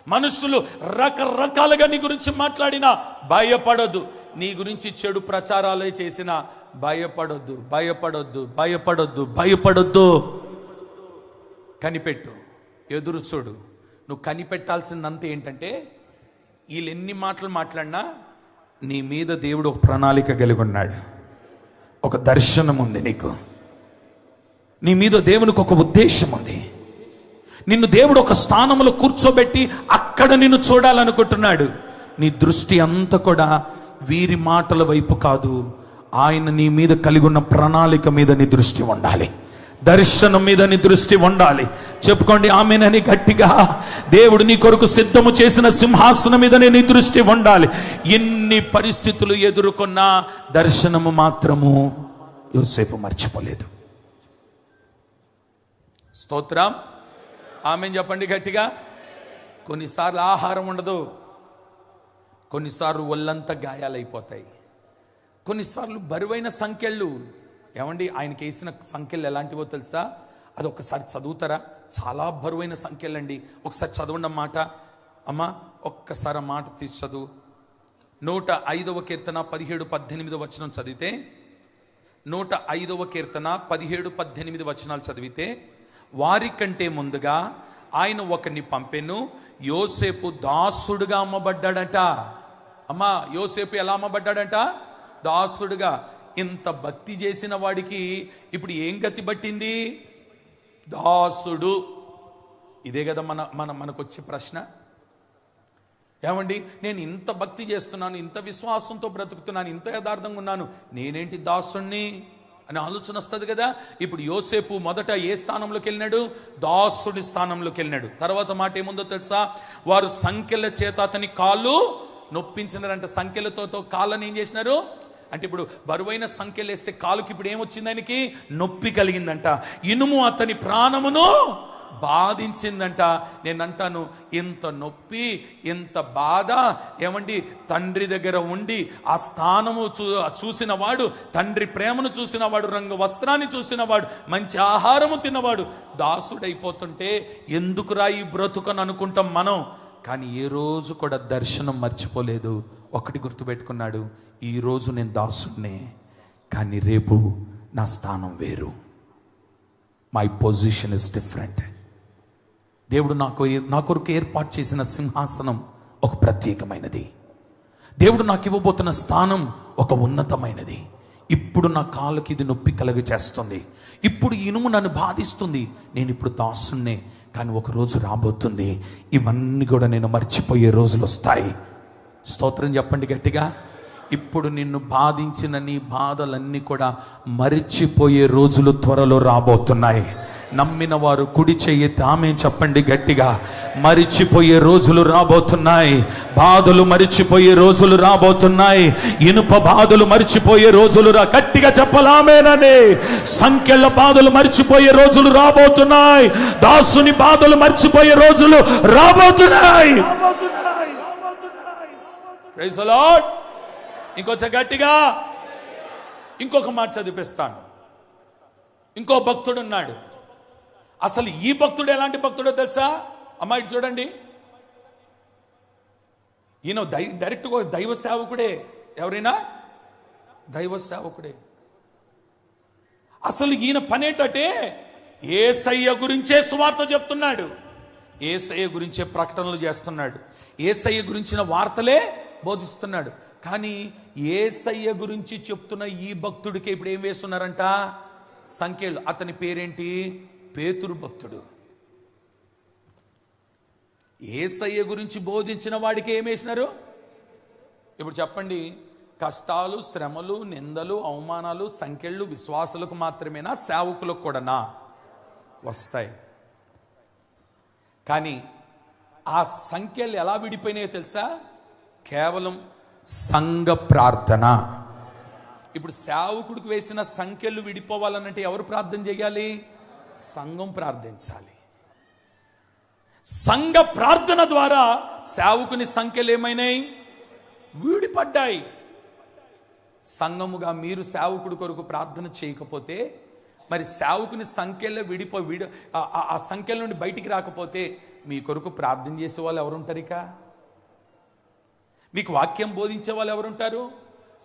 A: మనుషులు రకరకాలుగా నీ గురించి మాట్లాడినా భయపడొద్దు. నీ గురించి చెడు ప్రచారాలే చేసినా భయపడొద్దు, భయపడొద్దు, భయపడొద్దు, భయపడొద్దు. కనిపెట్టు, ఎదురు చూడు. నువ్వు కనిపెట్టాల్సిందంతా ఏంటంటే, వీళ్ళు ఎన్ని మాటలు మాట్లాడినా నీ మీద దేవుడు ఒక ప్రణాళిక కలిగి ఉన్నాడు. ఒక దర్శనం ఉంది నీకు. నీ మీద దేవునికి ఒక ఉద్దేశం ఉంది. నిన్ను దేవుడు ఒక స్థానంలో కూర్చోబెట్టి అక్కడ నిన్ను చూడాలనుకుంటున్నాడు. నీ దృష్టి అంతా కూడా వీరి మాటల వైపు కాదు, ఆయన నీ మీద కలిగి ఉన్న ప్రణాళిక మీద నీ దృష్టి ఉండాలి. దర్శనం మీద నీ దృష్టి ఉండాలి. చెప్పుకోండి ఆమేనని గట్టిగా. దేవుడు నీ కొరకు సిద్ధము చేసిన సింహాసనం మీదనే నీ దృష్టి ఉండాలి. ఎన్ని పరిస్థితులు ఎదుర్కొన్నా దర్శనము మాత్రము యోసేపు మర్చిపోలేదు. స్తోత్రం, ఆమేన్ చెప్పండి గట్టిగా. కొన్నిసార్లు ఆహారం ఉండదు, కొన్నిసార్లు ఒళ్ళంతా గాయాలైపోతాయి, కొన్నిసార్లు బరువైన సంఖ్యలు. ఏమండి, ఆయనకి వేసిన సంఖ్యలు ఎలాంటివో తెలుసా? అది ఒకసారి చదువుతారా? చాలా బరువైన సంఖ్యలండి. ఒకసారి చదవండి మాట. అమ్మా ఒక్కసారి మాట తీసి చదువు. 105వ కీర్తన 17-18 వచనం చదివితే, 105వ కీర్తన 17-18 వచనాలు చదివితే, వారి కంటే ముందుగా ఆయన ఒకరిని పంపెను, యోసేపు దాసుడుగా అమ్మబడ్డాడట. అమ్మా యోసేపు ఎలా అమ్మబడ్డాడట? దాసుడుగా. ఇంత భక్తి చేసిన వాడికి ఇప్పుడు ఏం గతి పట్టింది? దాసుడు. ఇదే కదా మనకు వచ్చే ప్రశ్న. ఏమండి, నేను ఇంత భక్తి చేస్తున్నాను, ఇంత విశ్వాసంతో బ్రతుకుతున్నాను, ఇంత యథార్థంగా ఉన్నాను, నేనేంటి దాసుణ్ణి అని ఆలోచన వస్తుంది కదా. ఇప్పుడు యోసేపు మొదట ఏ స్థానంలోకి వెళ్ళినాడు? దాసుడి స్థానంలోకి వెళ్ళినాడు. తర్వాత మాట ఏముందో తెలుసా? వారు సంఖ్యల చేత అతని కాళ్ళు నొప్పించినారంట. సంఖ్యలతో కాళ్ళని ఏం చేసినారు అంటే, ఇప్పుడు బరువైన సంఖ్యలు వేస్తే కాలుకి ఇప్పుడు ఏమొచ్చింది? ఆయనకి నొప్పి కలిగిందంట. ఇనుము అతని ప్రాణమును బాధించిందంట. నేను అంటాను, ఇంత నొప్పి, ఇంత బాధ, ఏమండి, తండ్రి దగ్గర ఉండి ఆ స్థానము చూసిన వాడు, తండ్రి ప్రేమను చూసిన వాడు, రంగు వస్త్రాన్ని చూసిన వాడు, మంచి ఆహారము తిన్నవాడు దాసుడైపోతుంటే ఎందుకురా ఈ బ్రతుకని అనుకుంటాం మనం. కానీ ఏ రోజు కూడా దర్శనం మర్చిపోలేదు. ఒకటి గుర్తుపెట్టుకున్నాడు, ఈరోజు నేను దాసుడినే, కానీ రేపు నా స్థానం వేరు. My position is different. దేవుడు నా కొరకు ఏర్పాటు చేసిన సింహాసనం ఒక ప్రత్యేకమైనది. దేవుడు నాకు ఇవ్వబోతున్న స్థానం ఒక ఉన్నతమైనది. ఇప్పుడు నా కాళ్ళకి ఇది నొప్పి కలుగ చేస్తుంది, ఇప్పుడు ఇనుము నన్ను బాధిస్తుంది, నేను ఇప్పుడు దాసున్నే. కానీ ఒక రోజు రాబోతుంది, ఇవన్నీ కూడా నేను మర్చిపోయే రోజులు వస్తాయి. స్తోత్రం చెప్పండి గట్టిగా. ఇప్పుడు నిన్ను బాధించిన నీ బాధలన్నీ కూడా మరిచిపోయే రోజులు త్వరలో రాబోతున్నాయి. నమ్మిన వారు కుడి చెయ్యి ఆమేన్ చెప్పండి గట్టిగా. మరిచిపోయే రోజులు రాబోతున్నాయి. బాధలు మరిచిపోయే రోజులు రాబోతున్నాయి. ఇనుప బాధలు మరిచిపోయే రోజులు గట్టిగా చెప్పలామేనని. సంఖ్యల బాధలు మరిచిపోయే రోజులు రాబోతున్నాయి. దాసుని బాధలు మరిచిపోయే రోజులు రాబోతున్నాయి. Praise the Lord. ఇంకొంచెం గట్టిగా ఇంకొక మాట చదివిస్తాను. ఇంకో భక్తుడు ఉన్నాడు. అసలు ఈ భక్తుడు ఎలాంటి భక్తుడో తెలుసా? అమ్మాయి చూడండి, ఈయన డైరెక్ట్గా దైవ సేవకుడే. ఎవరైనా దైవ సేవకుడే. అసలు ఈయన పనేటటే యేసయ్య గురించే సువార్త చెప్తున్నాడు, యేసయ్య గురించే ప్రకటనలు చేస్తున్నాడు, యేసయ్య గురించిన వార్తలే బోధిస్తున్నాడు. కానీ యేసయ్య గురించి చెప్తున్న ఈ భక్తుడికి ఇప్పుడు ఏం వేస్తున్నారంట? సంఖ్యలు. అతని పేరేంటి? పేతురు భక్తుడు. యేసయ్య గురించి బోధించిన వాడికి ఏం వేసినారు? ఇప్పుడు చెప్పండి, కష్టాలు, శ్రమలు, నిందలు, అవమానాలు, సంఖ్యలు విశ్వాసులకు మాత్రమేనా, సేవకులకు కూడానా? వస్తాయి. కానీ ఆ సంఖ్యలు ఎలా విడిపోయినాయో తెలుసా? కేవలం సంఘ ప్రార్థన. ఇప్పుడు సేవకుడికి వేసిన సంఖ్యలు విడిపోవాలనంటే ఎవరు ప్రార్థన చేయాలి? సంఘం ప్రార్థించాలి. సంఘ ప్రార్థన ద్వారా సేవకుని సంఖ్యలు ఏమైనాయి? విడిపడ్డాయి. సంఘముగా మీరు సేవకుడి కొరకు ప్రార్థన చేయకపోతే, మరి సేవకుని సంఖ్యలో ఆ సంఖ్యల నుండి బయటికి రాకపోతే మీ కొరకు ప్రార్థన చేసే వాళ్ళు ఎవరుంటారు? ఇక మీకు వాక్యం బోధించే వాళ్ళు ఎవరుంటారు?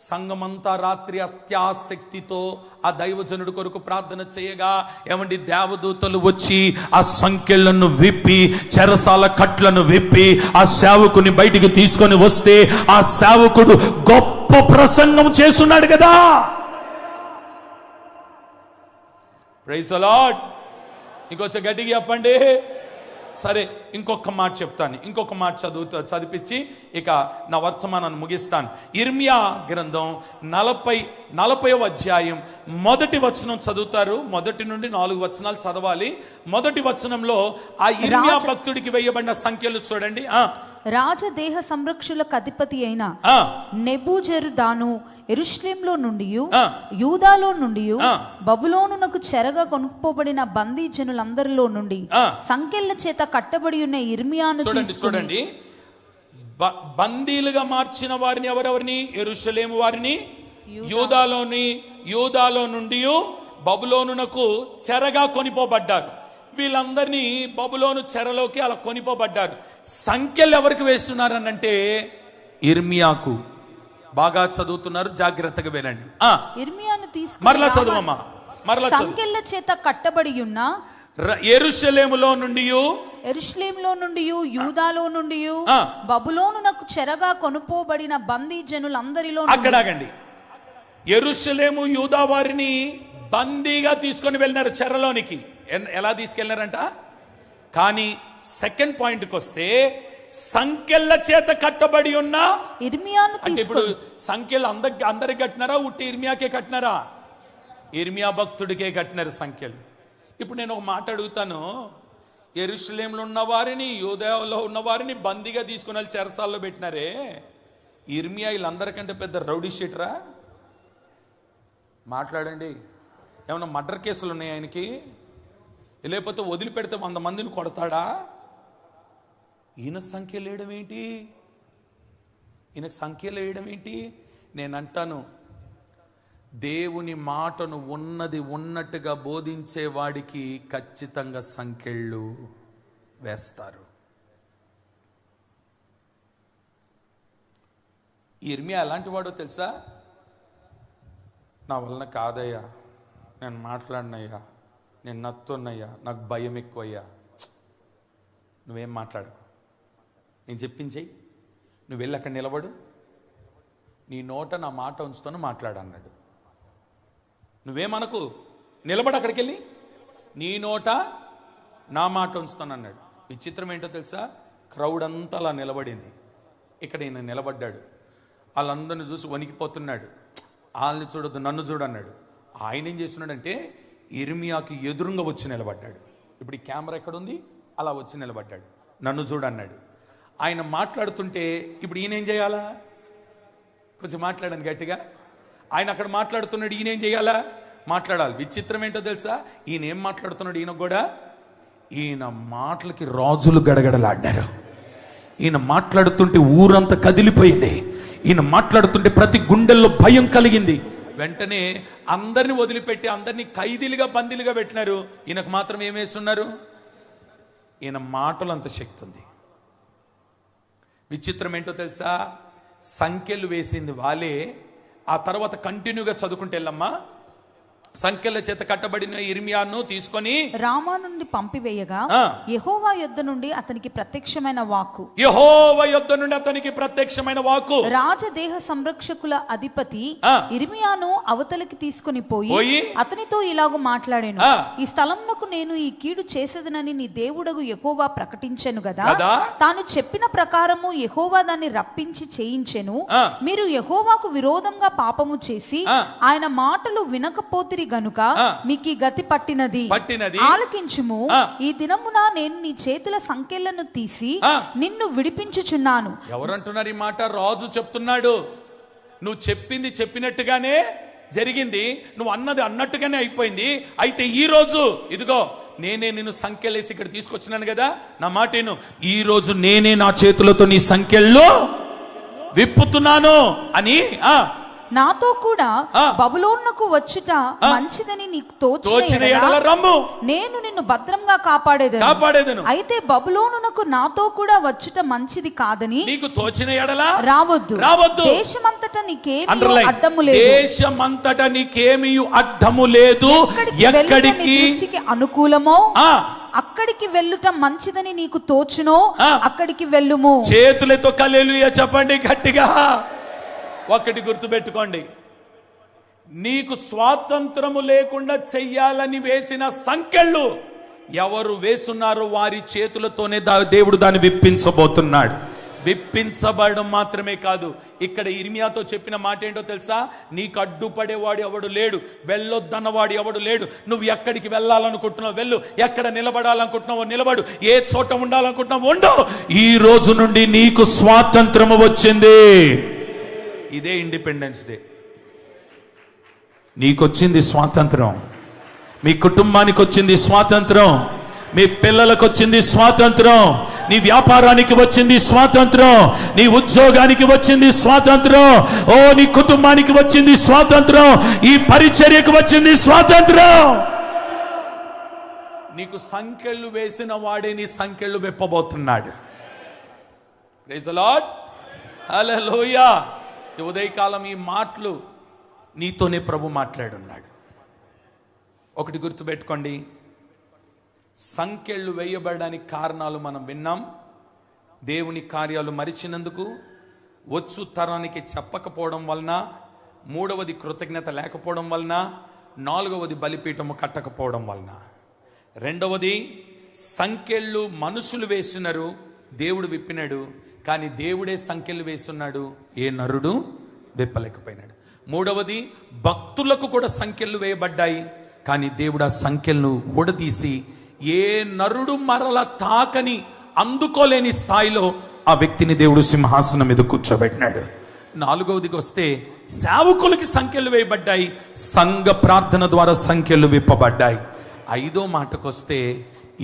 A: సంఘమంతా రాత్రి అత్యాసక్తితో ఆ దైవజనుడి కొరకు ప్రార్థన చేయగా ఏమండి, దేవదూతలు వచ్చి ఆ సంఖ్యలను విప్పి, చెరసాల కట్లను విప్పి ఆ సేవకుని బయటికి తీసుకొని వస్తే ఆ సేవకుడు గొప్ప ప్రసంగం చేస్తున్నాడు కదా. Praise the Lord. ఇంకొంచెం గట్టిగా చెప్పండి. సరే, ఇంకొక మాట చెప్తాను. ఇంకొక మాట చదివించి ఇక నా వర్తమానాన్ని ముగిస్తాను. ఇర్మియా గ్రంథం 40వ అధ్యాయం 1వ వచనం చదువుతారు. 1 నుండి 4 వచనాలు చదవాలి. 1వ వచనంలో ఆ ఇర్మియా భక్తుడికి వేయబడిన సంఖ్యలు చూడండి.
B: రాజదేహ సంరక్షకులకు అధిపతి అయిన నెబూజరదాను యెరూషలేములో నుండి యూదాలో నుండి బబులోనునకు చెరగా కొనుక్కోబడిన బందీ జనులందరిలో నుండి సంకెళ్ళ చేత కట్టబడి ఉన్న ఇర్మియాను
A: చూడండి. బందీలుగా మార్చిన వారిని ఎవరెవరిని? యెరూషలేము వారిని, యూదాలో నుండి బబులోనునకు చెరగా కొనిపోబడ్డారు. వీళ్ళందరినీ బబులోను చెరలోకి అలా కొనిపోబడ్డారు. సంఖ్యలు ఎవరికి వేస్తున్నారనంటే ఇర్మియాకు. బాగా చదువుతున్నారు, జాగ్రత్తగా వినండి.
B: ఇర్మియాను తీసుకుని
A: మరలా చదువమ్మా, మరలా చదువు.
B: సంఖ్యల చేత కట్టబడి ఉన్న
A: యెరూషలేములో నుండి
B: యూదాలో నుండి బబులోనునకు చెరగా కొనుపోబడిన బందీ జనులందరిలో.
A: అక్కడాగండి. యెరూషలేము యూదా వారిని బందీగా తీసుకొని వెళ్ళినారు చెరలోనికి. ఎలా తీసుకెళ్లారంట? కానీ సెకండ్ పాయింట్కి వస్తే సంఖ్యల చేత కట్టబడి ఉన్న
B: ఇర్మియాను.
A: అంటే ఇప్పుడు సంఖ్యలు అందరికి కట్టినారా? ఉట్టి ఇర్మియాకే కట్టినారా? ఇర్మియా భక్తుడికే కట్టినారు సంఖ్యలు. ఇప్పుడు నేను ఒక మాట అడుగుతాను. యెరూషలేములో ఉన్న వారిని, యూదాలో ఉన్న వారిని బందీగా తీసుకుని వెళ్ళి చెరసాల్లో పెట్టినారే, ఇర్మియా వీళ్ళందరికంటే పెద్ద రౌడీ షీటరా? మాట్లాడండి. ఏమన్నా మర్డర్ కేసులు ఉన్నాయి ఆయనకి? లేకపోతే వదిలిపెడితే 100 మందిని కొడతాడా? ఈయనకు సంఖ్యలు వేయడం ఏంటి? నేను అంటాను, దేవుని మాటను ఉన్నది ఉన్నట్టుగా బోధించే వాడికి ఖచ్చితంగా సంఖ్యలు వేస్తారు. ఇర్మియా ఎలాంటి వాడో తెలుసా? నా వలన కాదయ్యా, నేను మాట్లాడినయ్యా, నేను నత్తున్నయ్యా, నాకు భయం ఎక్కువయ్యా. నువ్వేం మాట్లాడకు, నేను చెప్పించేయి, నువ్వు వెళ్ళి అక్కడ నిలబడు, నీ నోట నా మాట ఉంచుతాను మాట్లాడన్నాడు. నువ్వేమనకు, నిలబడు అక్కడికి వెళ్ళి, నీ నోట నా మాట ఉంచుతాను అన్నాడు. విచిత్రం ఏంటో తెలుసా? క్రౌడ్ అంతా అలా నిలబడింది. ఇక్కడ ఈయన నిలబడ్డాడు. వాళ్ళందరిని చూసి వణికిపోతున్నాడు. వాళ్ళని చూడొద్దు, నన్ను చూడన్నాడు. ఆయన ఏం చేస్తున్నాడంటే ఇర్మియాకి ఎదురుగా వచ్చి నిలబడ్డాడు. ఇప్పుడు ఈ కెమెరా ఎక్కడుంది? అలా వచ్చి నిలబడ్డాడు. నన్ను చూడన్నాడు. ఆయన మాట్లాడుతుంటే ఇప్పుడు ఈయనేం చేయాలా? కొంచెం మాట్లాడాను గట్టిగా. ఆయన అక్కడ మాట్లాడుతున్నాడు, ఈయనేం చేయాలా? మాట్లాడాలి. విచిత్రం ఏంటో తెలుసా? ఈయన ఏం మాట్లాడుతున్నాడు? ఈయన మాటలకి రాజులు గడగడలాడినారు. ఈయన మాట్లాడుతుంటే ఊరంతా కదిలిపోయింది. ఈయన మాట్లాడుతుంటే ప్రతి గుండెల్లో భయం కలిగింది. వెంటనే అందరిని వదిలిపెట్టి అందరినీ ఖైదీలుగా, బందీలుగా పెట్టినారు. ఈయనకు మాత్రం ఏమేస్తున్నారు? ఈయన మాటలు అంత శక్తి ఉంది. విచిత్రం ఏంటో తెలుసా? సంఖ్యలు వేసింది వాళ్ళే. ఆ తర్వాత కంటిన్యూగా చదువుకుంటే వెళ్ళమ్మా. సంఖ్యల చేత కట్టబడిన ఇర్మియాను తీసుకొని
B: రామా నుండి పంపివేయగా యెహోవా యొద్ద నుండి అతనికి ప్రత్యక్షమైన వాక్కు రాజదేహ సంరక్షకుల అధిపతి ఇర్మియాను అవతలికి తీసుకొని పోయి అతనితో ఇలాగ మాట్లాడాను. ఈ స్థలమునకు నేను ఈ కీడు చేసేదనని నీ దేవుడగు యెహోవా ప్రకటించెను గదా. తాను చెప్పిన ప్రకారము యెహోవా దాన్ని రప్పించి చేయించెను. మీరు యెహోవాకు విరోధంగా పాపము చేసి ఆయన మాటలు వినకపోతే విడిచితిరి గనుక మీకు ఈ గతి పట్టినది. ఆలకించుము. ఈ దినమున నేను నీ చేతుల సంకెళ్లను తీసి నిన్ను విడిపించుచున్నాను.
A: ఎవరంటున్నారు ఈ మాట? రాజు చెప్తున్నాడు. నువ్వు చెప్పింది చెప్పినట్టుగానే జరిగింది, నువ్వు అన్నది అన్నట్టుగానే అయిపోయింది. అయితే ఈ రోజు ఇదిగో నేనే నిన్ను సంఖ్యలేసి ఇక్కడ తీసుకొచ్చినాను కదా, నా మాటేను. ఈ రోజు నేనే నా చేతులతో నీ సంఖ్యల్లో విప్పుతున్నాను అని
B: నాతో కూడా బబులోనుకు వచ్చుట మంచిదని నీకు తోచిన యెడల రమ్ము, నేను నిన్ను భద్రంగా కాపాడేదను. అయితే బబులోనునకు నాతో కూడా వచ్చుట మంచిది కాదని
A: నీకు తోచిన యెడల రావద్దు.
B: దేశమంతటా నీకేమీ అడ్డము లేదు.
A: దేశమంతటా నీకేమీ అడ్డము లేదు. ఎక్కడికి
B: అనుకూలమో అక్కడికి వెళ్ళుట మంచిదని నీకు తోచునో అక్కడికి వెళ్ళుము.
A: చేతులతో హల్లెలూయా చెప్పండి గట్టిగా. ఒకటి గుర్తుపెట్టుకోండి, నీకు స్వాతంత్రము లేకుండా చెయ్యాలని వేసిన సంకెళ్ళు ఎవరు వేస్తున్నారో వారి చేతులతోనే దేవుడు దాన్ని విప్పించబోతున్నాడు. విప్పించబడడం మాత్రమే కాదు, ఇక్కడ ఇర్మియాతో చెప్పిన మాట ఏంటో తెలుసా? నీకు అడ్డుపడేవాడు ఎవడు లేడు, వెళ్ళొద్దన్నవాడు ఎవడు లేడు. నువ్వు ఎక్కడికి వెళ్ళాలనుకుంటున్నావు వెళ్ళు, ఎక్కడ నిలబడాలనుకుంటున్నావో నిలబడు, ఏ చోట ఉండాలనుకుంటున్నావు ఉండు. ఈ రోజు నుండి నీకు స్వాతంత్రము వచ్చింది. ఇదే ఇండిపెండెన్స్ డే. నీకొచ్చింది స్వాతంత్రం, మీ కుటుంబానికి వచ్చింది స్వాతంత్రం, మీ పిల్లలకు వచ్చింది స్వాతంత్రం, నీ వ్యాపారానికి వచ్చింది స్వాతంత్రం, నీ ఉద్యోగానికి వచ్చింది స్వాతంత్రం, ఓ నీ కుటుంబానికి వచ్చింది స్వాతంత్రం, ఈ పరిచర్యకు వచ్చింది స్వాతంత్రం. నీకు సంఖ్యలు వేసిన వాడే నీ సంఖ్యలు విప్పబోతున్నాడు. ప్రైజ్ ది లార్డ్, హల్లెలూయా. ఈ ఉదయకాలం ఈ మాటలు నీతోనే ప్రభు మాట్లాడున్నాడు. ఒకటి గుర్తుపెట్టుకోండి, సంఖ్యలు వేయబడడానికి కారణాలు మనం విన్నాం. దేవుని కార్యాలు మరిచినందుకు, వచ్చు తరానికి చెప్పకపోవడం వలన, మూడవది కృతజ్ఞత లేకపోవడం వలన, నాలుగవది బలిపీఠము కట్టకపోవడం వలన, రెండవది సంఖ్యలు మనుషులు వేసినారు, దేవుడు విప్పినాడు. కానీ దేవుడే సంఖ్యలు వేస్తున్నాడు, ఏ నరుడు విప్పలేకపోయినాడు. మూడవది భక్తులకు కూడా సంఖ్యలు వేయబడ్డాయి, కానీ దేవుడు ఆ సంఖ్యలను ఊడదీసి ఏ నరుడు మరల తాకని అందుకోలేని స్థాయిలో ఆ వ్యక్తిని దేవుడు సింహాసనం మీద కూర్చోబెట్టినాడు. నాలుగవదికి వస్తే సేవకులకి సంఖ్యలు వేయబడ్డాయి, సంఘ ప్రార్థన ద్వారా సంఖ్యలు విప్పబడ్డాయి. ఐదో మాటకొస్తే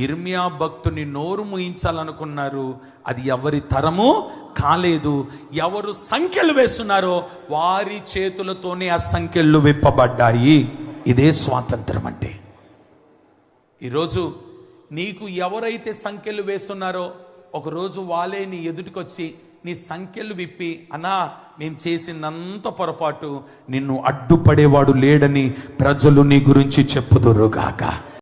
A: ఇర్మియా భక్తుని నోరు ముయించాలనుకున్నారు, అది ఎవరి తరము కాలేదు. ఎవరు సంఖ్యలు వేస్తున్నారో వారి చేతులతోనే ఆ సంఖ్యలు విప్పబడ్డాయి. ఇదే స్వాతంత్రం అంటే. ఈరోజు నీకు ఎవరైతే సంఖ్యలు వేస్తున్నారో ఒకరోజు వాళ్ళే నీ ఎదుటికొచ్చి నీ సంఖ్యలు విప్పి, అన్నా మేము చేసిందంత పొరపాటు, నిన్ను అడ్డుపడేవాడు లేడని ప్రజలు నీ గురించి చెప్పుదురుగాక.